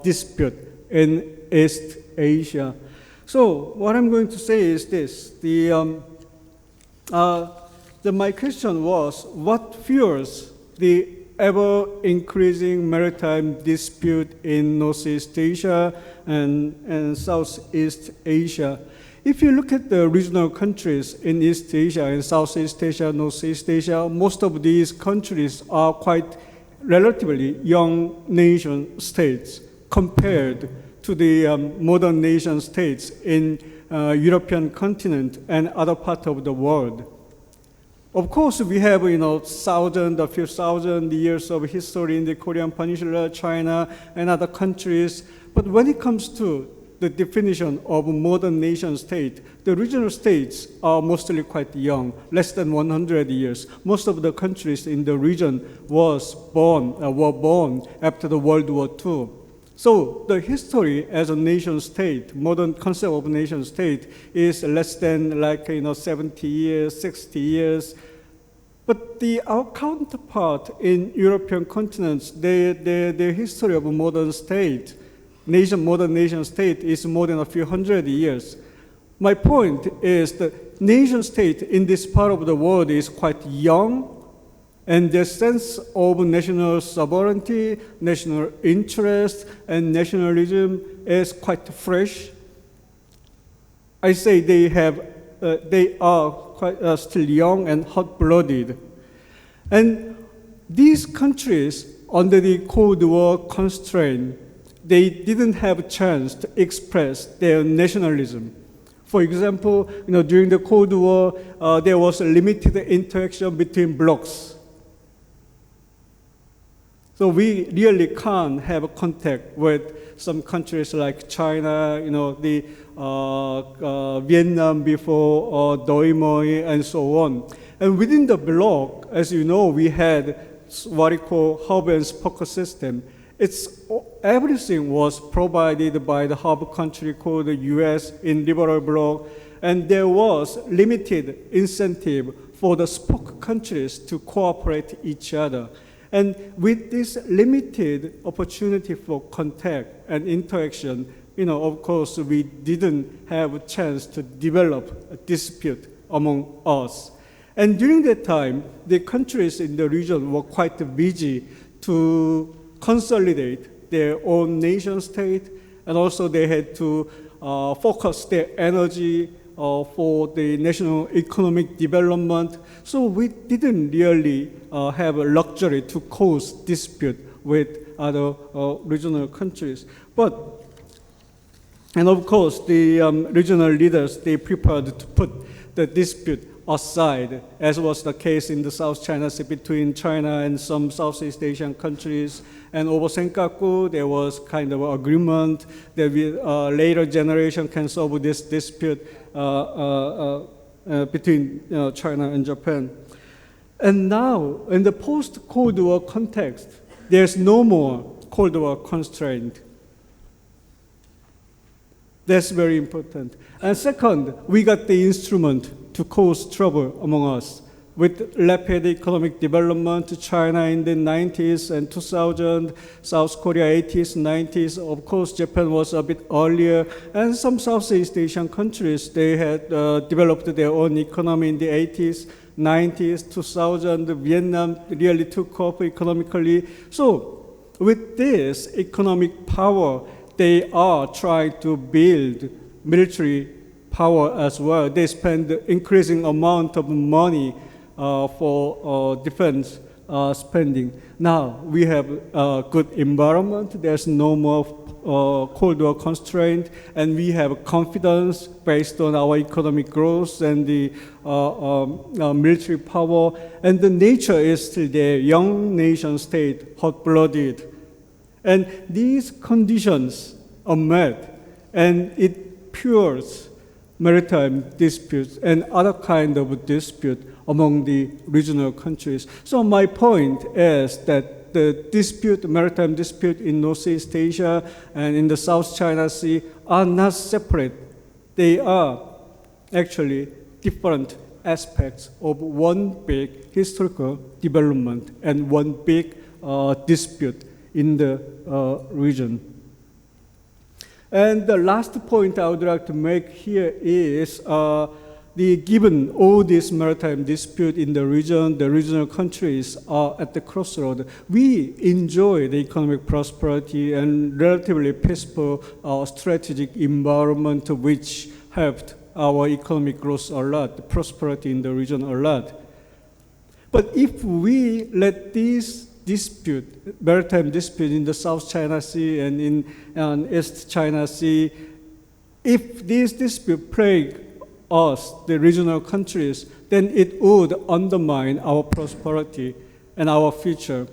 dispute in East Asia. So what I'm going to say is this. My question was, what fuels the ever-increasing maritime dispute in Northeast Asia and Southeast Asia? If you look at the regional countries in East Asia and Southeast Asia, Northeast Asia, most of these countries are quite relatively young nation states compared to the modern nation states in European continent and other parts of the world. Of course, we have, a few thousand years of history in the Korean Peninsula, China, and other countries. But when it comes to the definition of modern nation state, the regional states are mostly quite young, less than 100 years. Most of the countries in the region were born after the World War II. So the history as a nation state, modern concept of nation state, is less than 70 years, 60 years. But our counterpart in European continents, their history of modern nation state is more than a few hundred years. My point is that nation state in this part of the world is quite young, and their sense of national sovereignty, national interest, and nationalism is quite fresh. I say they are quite still young and hot-blooded. And these countries, under the Cold War constraint, they didn't have a chance to express their nationalism. For example, during the Cold War, there was a limited interaction between blocs. So we really can't have a contact with some countries like China, Vietnam before, Doi Moi, and so on. And within the bloc, as you know, we had what we call hub and spoke system. Everything was provided by the hub country called the US in liberal bloc, and there was limited incentive for the spoke countries to cooperate each other. And with this limited opportunity for contact and interaction, of course, we didn't have a chance to develop a dispute among us. And during that time, the countries in the region were quite busy to consolidate their own nation state, and also they had to focus their energy for the national economic development. So we didn't really have a luxury to cause dispute with other regional countries. And of course, the regional leaders, they prepared to put the dispute aside, as was the case in the South China Sea between China and some Southeast Asian countries. And over Senkaku, there was kind of agreement that later generation can solve this dispute between China and Japan. And now, in the post-Cold War context, there's no more Cold War constraint. That's very important. And second, we got the instrument to cause trouble among us. With rapid economic development, China in the 90s and 2000, South Korea 80s, 90s, of course Japan was a bit earlier, and some Southeast Asian countries, they had developed their own economy in the 80s, 90s, 2000, Vietnam really took off economically. So with this economic power, they are trying to build military power as well. They spend increasing amount of money for defense spending. Now we have a good environment. There's no more Cold War constraint, and we have confidence based on our economic growth and the military power. And the nature is still there, young nation state, hot-blooded. And these conditions are met, and it fuels maritime disputes and other kind of dispute among the regional countries. So my point is that the dispute, maritime dispute in Northeast Asia and in the South China Sea are not separate. They are actually different aspects of one big historical development and one big dispute in the region. And the last point I would like to make here is given all this maritime dispute in the region, the regional countries are at the crossroad. We enjoy the economic prosperity and relatively peaceful strategic environment which helped our economic growth a lot, the prosperity in the region a lot. But if we let this dispute, maritime dispute in the South China Sea and in East China Sea, if this dispute plague us, the regional countries, then it would undermine our prosperity and our future.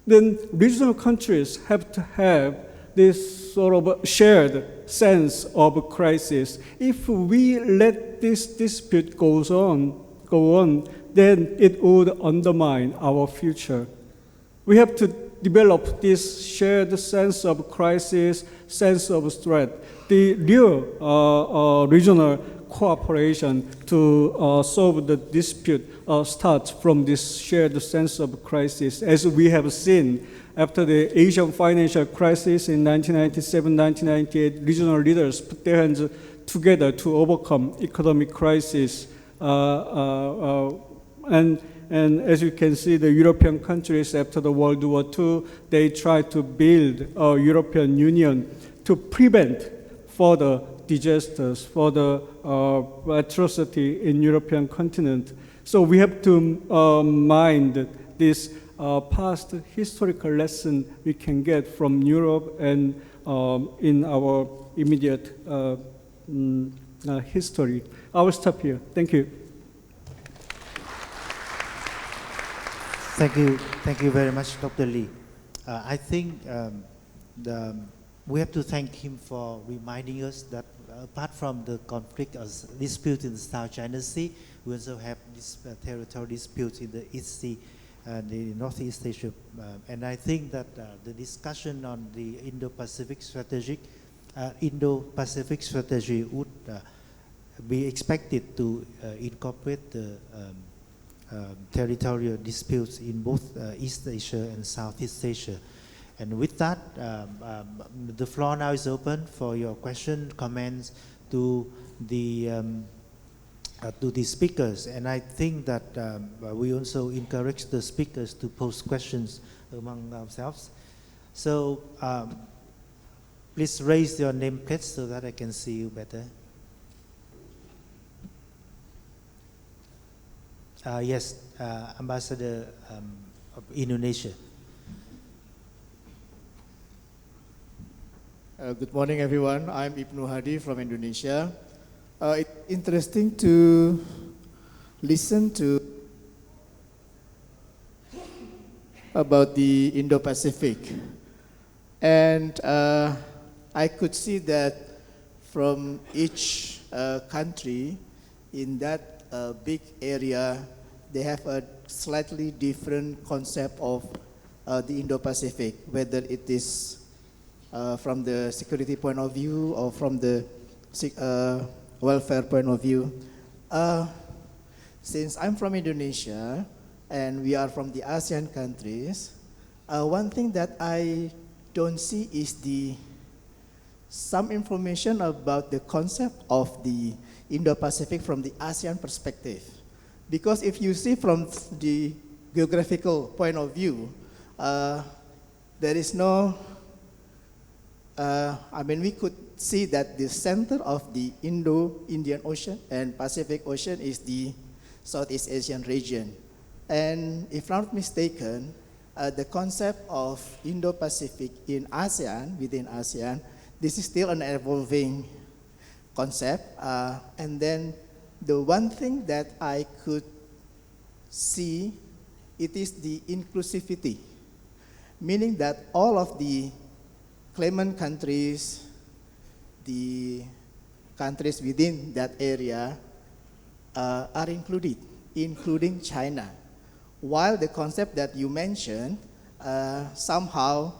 Then regional countries have to have this sort of shared sense of crisis. If we let this dispute go on, then it would undermine our future. We have to develop this shared sense of crisis, sense of threat. The real regional cooperation to solve the dispute starts from this shared sense of crisis. As we have seen after the Asian financial crisis in 1997, 1998, regional leaders put their hands together to overcome economic crisis. And as you can see, the European countries after the World War II, they tried to build a European Union to prevent further disasters, further atrocity in European continent. So we have to mind this past historical lesson we can get from Europe and in our immediate history. I will stop here. Thank you. Thank you very much, Dr. Lee. I think we have to thank him for reminding us that apart from the conflict or dispute in the South China Sea, we also have this territorial dispute in the East Sea and the Northeast Asia. And I think that the discussion on the Indo-Pacific strategy would be expected to incorporate the territorial disputes in both East Asia and Southeast Asia. And with that, the floor now is open for your questions, comments to the speakers. And I think that we also encourage the speakers to pose questions among ourselves. So please raise your name plates so that I can see you better. Yes, Ambassador of Indonesia. Good morning, everyone. I'm Ibnu Hadi from Indonesia. It's interesting to listen to about the Indo-Pacific. And I could see that from each country in that big area, they have a slightly different concept of the Indo-Pacific, whether it is from the security point of view or from the welfare point of view. Since I'm from Indonesia and we are from the ASEAN countries, one thing that I don't see is some information about the concept of the Indo-Pacific from the ASEAN perspective. Because if you see from the geographical point of view, there is no, we could see that the center of the Indo-Indian Ocean and Pacific Ocean is the Southeast Asian region. And if not mistaken, the concept of Indo-Pacific in ASEAN, within ASEAN, this is still an evolving concept. And then the one thing that I could see, it is the inclusivity, meaning that all of the claimant countries, the countries within that area are included, including China. While the concept that you mentioned, somehow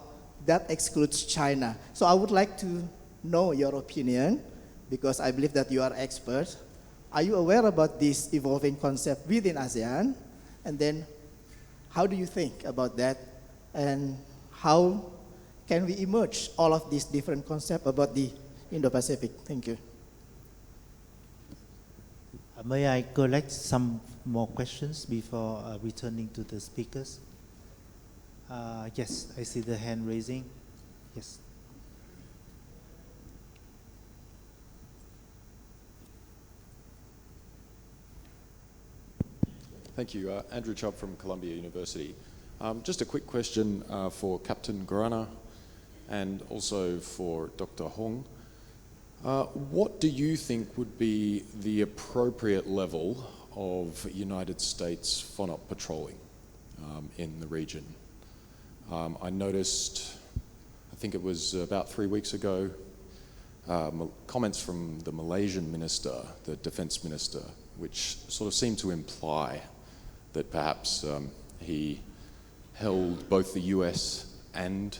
that excludes China. So I would like to know your opinion, because I believe that you are experts. Are you aware about this evolving concept within ASEAN? And then how do you think about that? And how can we emerge all of these different concepts about the Indo-Pacific? Thank you. May I collect some more questions before returning to the speakers? Yes, I see the hand raising. Yes. Thank you. Andrew Chubb from Columbia University. Just a quick question for Captain Khurana and also for Dr. Huong. What do you think would be the appropriate level of United States FONOP patrolling in the region? I noticed, I think it was about 3 weeks ago, comments from the Malaysian minister, the defense minister, which sort of seemed to imply that perhaps he held both the US and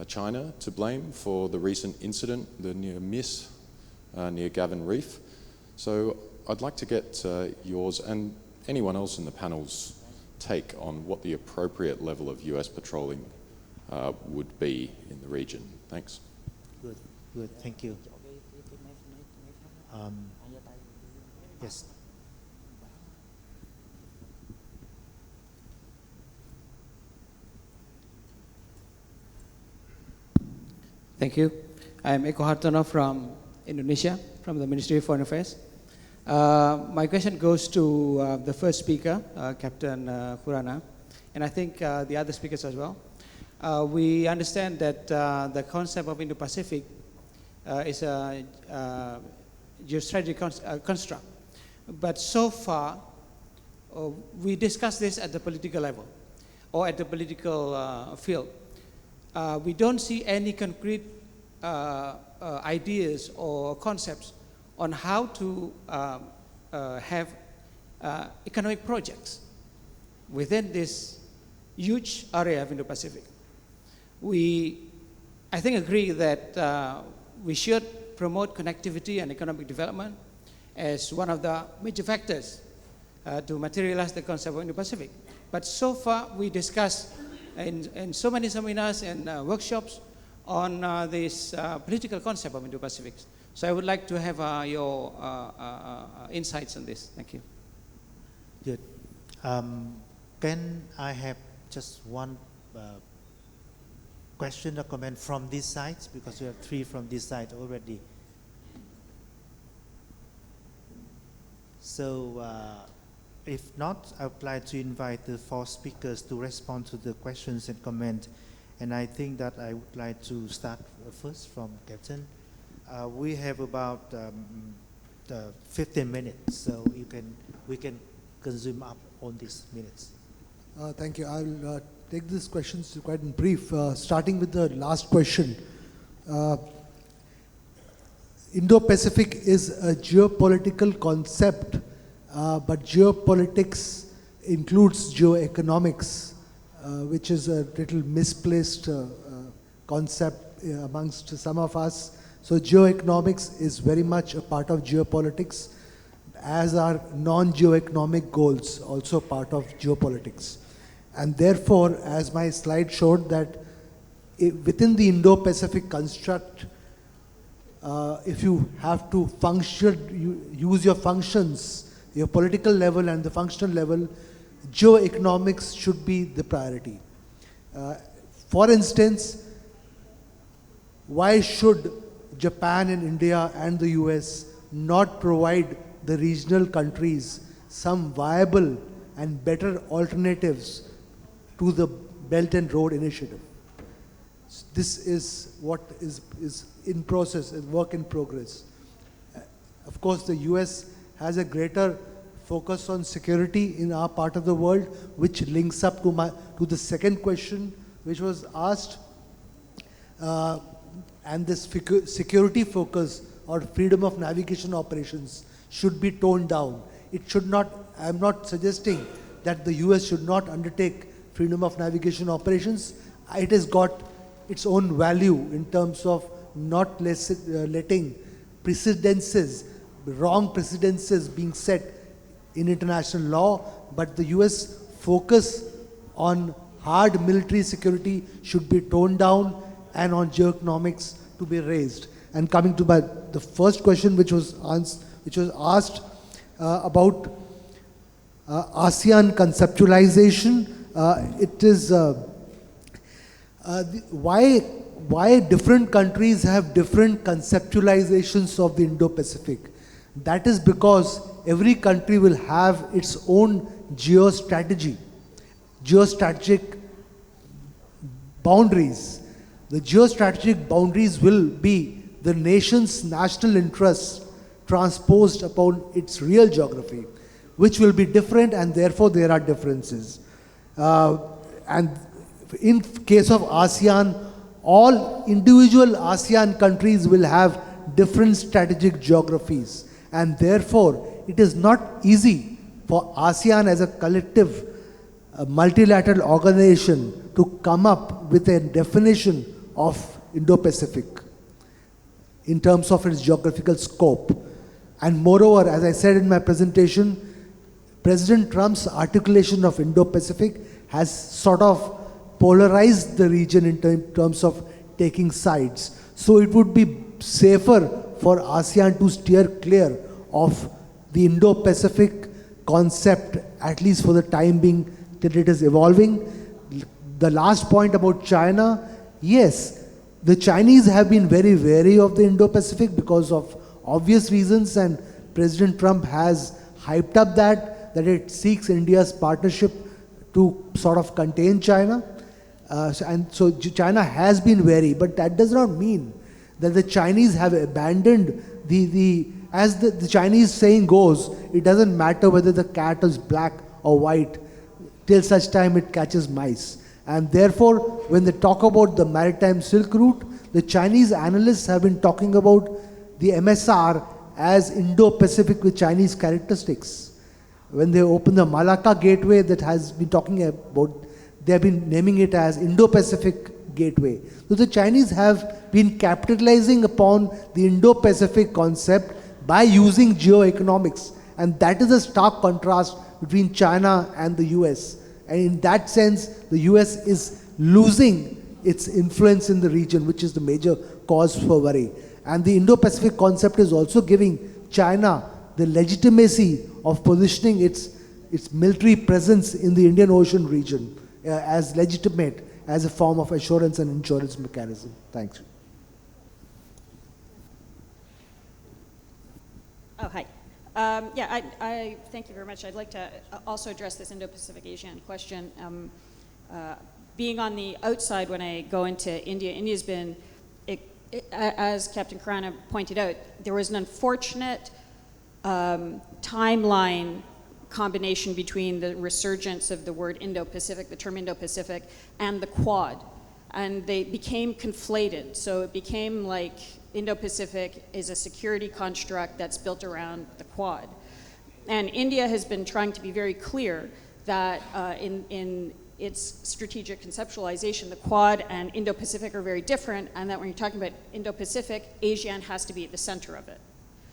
China to blame for the recent incident, the near miss near Gavin Reef. So I'd like to get yours and anyone else in the panel's take on what the appropriate level of US patrolling would be in the region. Thanks. Good, good, thank you. Yes. Thank you. I'm Eko Hartono from Indonesia, from the Ministry of Foreign Affairs. My question goes to the first speaker, Captain Khurana, and I think the other speakers as well. We understand that the concept of Indo-Pacific is a geostrategic construct. But so far, we discussed this at the political level or at the political field. We don't see any concrete ideas or concepts on how to have economic projects within this huge area of Indo-Pacific. We, I think, agree that we should promote connectivity and economic development as one of the major factors to materialize the concept of Indo-Pacific. But so far, we discussed in so many seminars and workshops on this political concept of Indo-Pacific. So I would like to have your insights on this. Thank you. Good. Can I have just one question or comment from this side? Because we have 3 from this side already. So if not, I would like to invite the 4 speakers to respond to the questions and comment And I think that I would like to start first from Captain. We have about 15 minutes, so we can consume up on these minutes. Thank you. I'll take these questions quite in brief, starting with the last question. Indo-Pacific is a geopolitical concept, but geopolitics includes geoeconomics, which is a little misplaced concept amongst some of us. So geoeconomics is very much a part of geopolitics, as are non-geoeconomic goals also part of geopolitics. And therefore, as my slide showed, that within the Indo-Pacific construct, if you have to function, use your functions, your political level and the functional level, geoeconomics should be the priority. For instance, why should Japan and India and the US not provide the regional countries some viable and better alternatives to the Belt and Road Initiative? This is what is in process, is work in progress. Of course, the US has a greater focus on security in our part of the world, which links up to the second question which was asked. And this security focus or freedom of navigation operations should be toned down. It should not, I'm not suggesting that the US should not undertake freedom of navigation operations. It has got its own value in terms of not letting precedences, wrong precedences being set in international law, but the US focus on hard military security should be toned down and on geoeconomics to be raised. And coming to the first question which was asked about ASEAN conceptualization, it is why different countries have different conceptualizations of the Indo-Pacific. That is because every country will have its own geostrategic boundaries. The geostrategic boundaries will be the nation's national interests transposed upon its real geography, which will be different, and therefore there are differences. And in case of ASEAN, all individual ASEAN countries will have different strategic geographies, and therefore it is not easy for ASEAN as a collective multilateral organization to come up with a definition of Indo-Pacific in terms of its geographical scope. And moreover, as I said in my presentation, President Trump's articulation of Indo-Pacific has sort of polarized the region in terms of taking sides. So it would be safer for ASEAN to steer clear of the Indo-Pacific concept, at least for the time being, till it is evolving. The last point about China, yes, the Chinese have been very wary of the Indo-Pacific because of obvious reasons, and President Trump has hyped up that it seeks India's partnership to sort of contain China. So China has been wary, but that does not mean that the Chinese have abandoned as the Chinese saying goes, it doesn't matter whether the cat is black or white till such time it catches mice. And therefore, when they talk about the Maritime Silk Route, the Chinese analysts have been talking about the MSR as Indo-Pacific with Chinese characteristics. When they open the Malacca Gateway, that has been talking about, they have been naming it as Indo-Pacific Gateway. So the Chinese have been capitalizing upon the Indo-Pacific concept by using geoeconomics. And that is a stark contrast between China and the US. And in that sense, the US is losing its influence in the region, which is the major cause for worry. And the Indo-Pacific concept is also giving China the legitimacy of positioning its military presence in the Indian Ocean region as legitimate, as a form of assurance and insurance mechanism. Thanks. Oh, hi. I thank you very much. I'd like to also address this Indo-Pacific ASEAN question. being on the outside when I go into India, India's been, as Captain Khurana pointed out, there was an unfortunate timeline combination between the resurgence of the word Indo-Pacific, the term Indo-Pacific, and the Quad. And they became conflated. So it became like Indo-Pacific is a security construct that's built around the Quad. And India has been trying to be very clear that in its strategic conceptualization, the Quad and Indo-Pacific are very different, and that when you're talking about Indo-Pacific, ASEAN has to be at the center of it.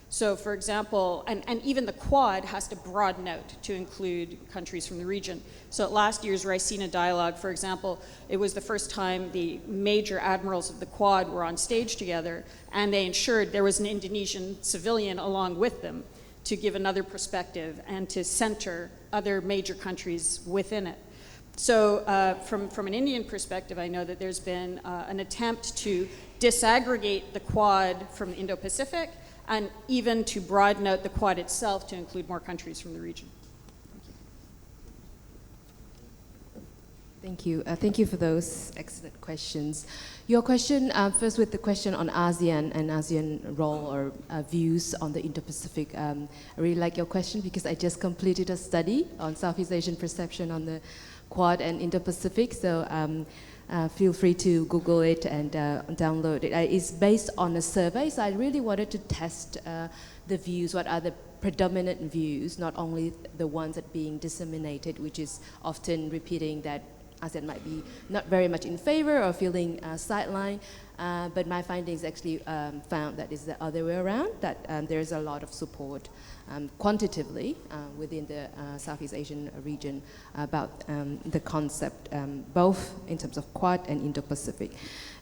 So for example, and even the Quad has to broaden out to include countries from the region. So at last year's Raisina dialogue, for example, it was the first time the major admirals of the Quad were on stage together, and they ensured there was an Indonesian civilian along with them to give another perspective and to center other major countries within it. So from an Indian perspective, I know that there's been an attempt to disaggregate the Quad from Indo-Pacific, and even to broaden out the Quad itself to include more countries from the region. Thank you. Thank you for those excellent questions. Your question, first with the question on ASEAN and ASEAN role or views on the Indo-Pacific. I really like your question because I just completed a study on Southeast Asian perception on the Quad and Indo-Pacific. So feel free to Google it and download it. It's based on a survey, so I really wanted to test the views, what are the predominant views, not only the ones that are being disseminated, which is often repeating that ASEAN might be not very much in favor or feeling sidelined, but my findings actually found that is the other way around, that there's a lot of support quantitatively within the Southeast Asian region about the concept, both in terms of Quad and Indo-Pacific.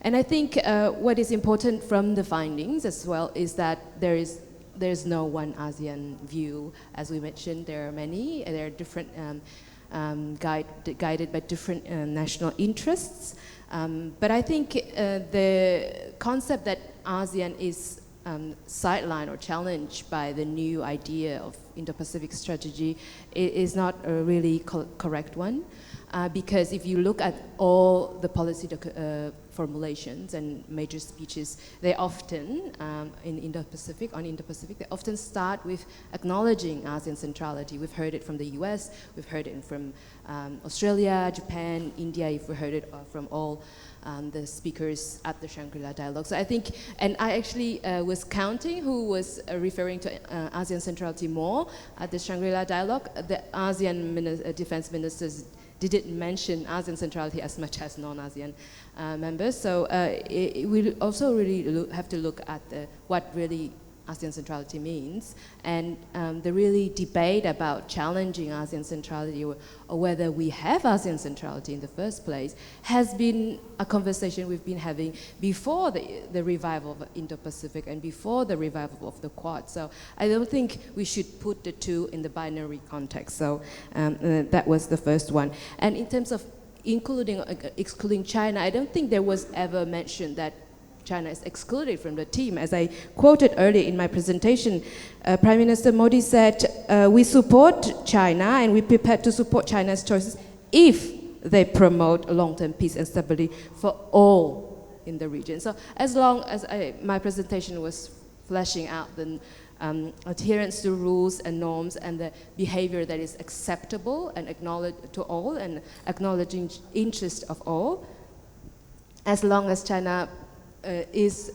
And I think what is important from the findings as well is that there's no one ASEAN view. As we mentioned, there are many, there are different guided by different national interests. But I think the concept that ASEAN is sidelined or challenged by the new idea of Indo-Pacific strategy is not a really correct one. Because if you look at all the policy formulations and major speeches, they often, in Indo-Pacific, they often start with acknowledging ASEAN centrality. We've heard it from the US, we've heard it from Australia, Japan, India, we've heard it from all the speakers at the Shangri-La dialogue. So I think, and I actually was counting who was referring to ASEAN centrality more at the Shangri-La dialogue. The ASEAN defense ministers didn't mention ASEAN centrality as much as non-ASEAN members. So we also really have to look at what really ASEAN centrality means, and the really debate about challenging ASEAN centrality or whether we have ASEAN centrality in the first place has been a conversation we've been having before the revival of Indo-Pacific and before the revival of the Quad. So I don't think we should put the two in the binary context. So that was the first one. And in terms of excluding China, I don't think there was ever mentioned that China is excluded from the team. As I quoted earlier in my presentation, Prime Minister Modi said, we support China and we're prepared to support China's choices if they promote long-term peace and stability for all in the region. So as long as my presentation was fleshing out the adherence to rules and norms and the behavior that is acceptable and acknowledged to all and acknowledging interest of all, as long as China is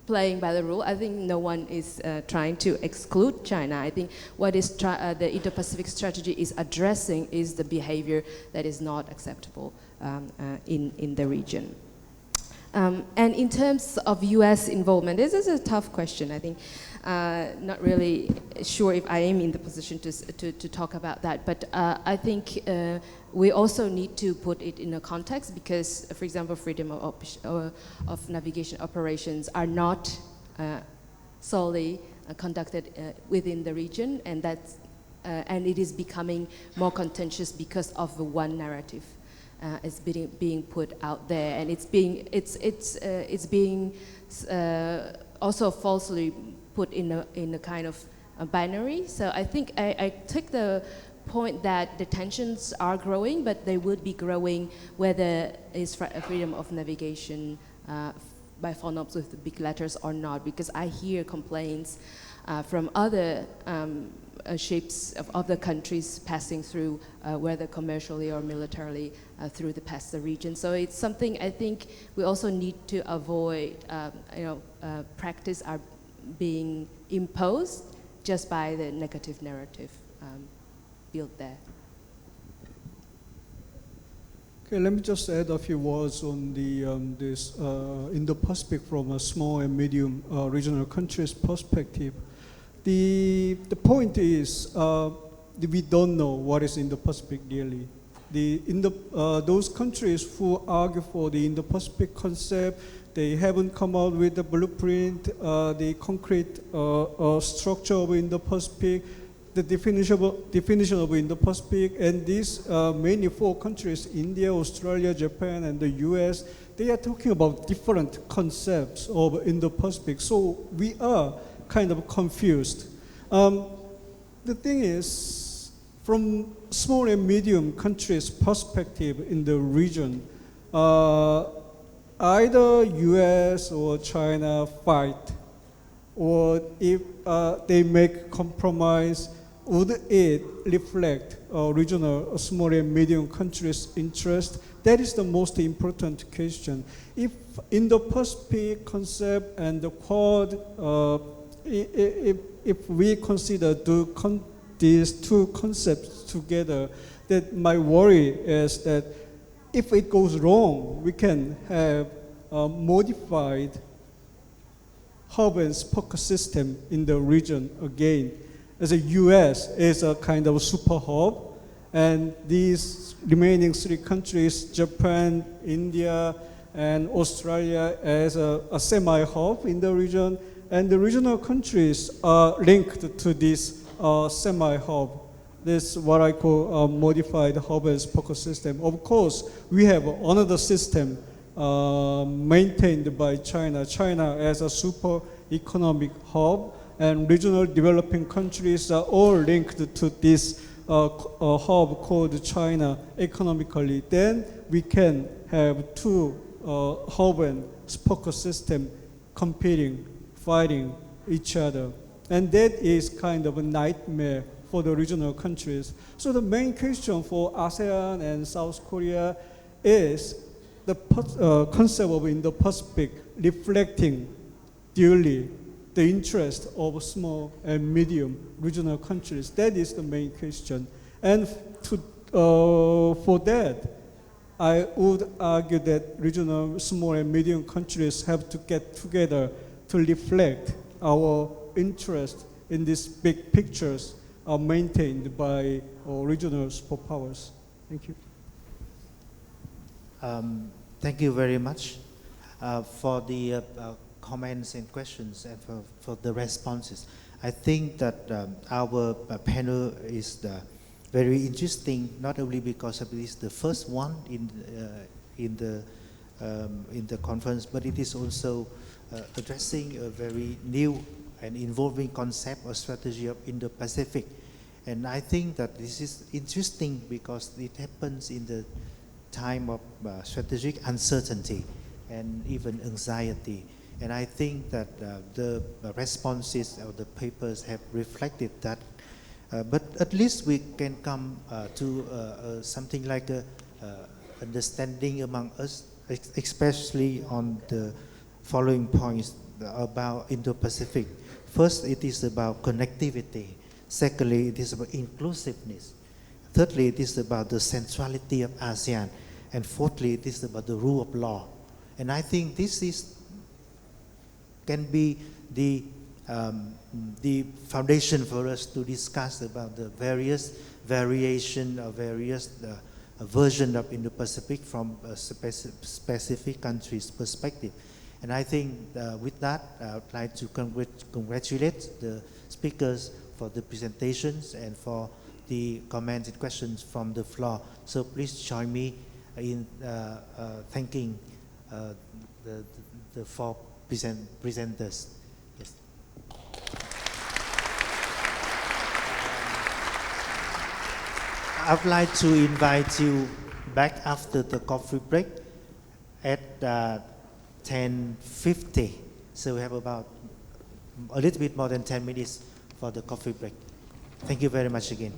playing by the rule. I think no one is trying to exclude China. I think what is the Indo-Pacific strategy is addressing is the behavior that is not acceptable in the region. And in terms of US involvement, this is a tough question. I think not really sure if I am in the position to talk about that, but I think we also need to put it in a context because, for example, freedom of navigation operations are not solely conducted within the region, and that's and it is becoming more contentious because of the one narrative is being put out there, and it's being also falsely put in a kind of a binary. So I think I take the point that the tensions are growing, but they would be growing whether it's freedom of navigation by phone ops with the big letters or not, because I hear complaints from other ships of other countries passing through, whether commercially or militarily, through the region. So it's something I think we also need to avoid. Practice are being imposed just by the negative narrative built there. Okay, let me just add a few words on the this Indo-Pacific from a small and medium regional countries' perspective. The point is we don't know what is Indo-Pacific really. Those countries who argue for the Indo-Pacific concept, they haven't come out with the blueprint, the concrete structure of Indo-Pacific, the definition of Indo-Pacific, and these mainly four countries, India, Australia, Japan, and the US, they are talking about different concepts of Indo-Pacific. So we are kind of confused. The thing is, from small and medium countries' perspective in the region, either US or China fight, or if they make compromise, would it reflect regional small and medium countries' interest? That is the most important question. If Indo-Pacific concept and the Quad, if we consider these two concepts together, that my worry is that if it goes wrong, we can have a modified hub and spoke system in the region again. As the US is a kind of super hub, and these remaining three countries, Japan, India, and Australia, as a semi-hub in the region, and the regional countries are linked to this semi-hub. This is what I call a modified hub and spoke system. Of course, we have another system maintained by China. China as a super economic hub, and regional developing countries are all linked to this hub called China economically. Then we can have two hub and spoke system competing, fighting each other. And that is kind of a nightmare for the regional countries. So the main question for ASEAN and South Korea is the concept of Indo-Pacific reflecting duly the interest of small and medium regional countries. That is the main question. And for that, I would argue that regional small and medium countries have to get together to reflect our interest in these big pictures are maintained by regional superpowers. Thank you. Thank you very much for the comments and questions and for the responses. I think that our panel is very interesting, not only because it is the first one in the conference, but it is also addressing a very new and involving concept or strategy of Indo-Pacific. And I think that this is interesting because it happens in the time of strategic uncertainty and even anxiety. And I think that the responses of the papers have reflected that. But at least we can come to something like a understanding among us, especially on the following points about Indo-Pacific. First, it is about connectivity. Secondly, it is about inclusiveness. Thirdly, it is about the centrality of ASEAN. And fourthly, it is about the rule of law. And I think this can be the foundation for us to discuss about the various variation or various version of Indo-Pacific from a specific country's perspective. And I think with that, I would like to congratulate the speakers for the presentations and for the comments and questions from the floor. So please join me in thanking the four presenters. Yes. I'd like to invite you back after the coffee break at 10:50. So we have about a little bit more than 10 minutes for the coffee break. Thank you very much again.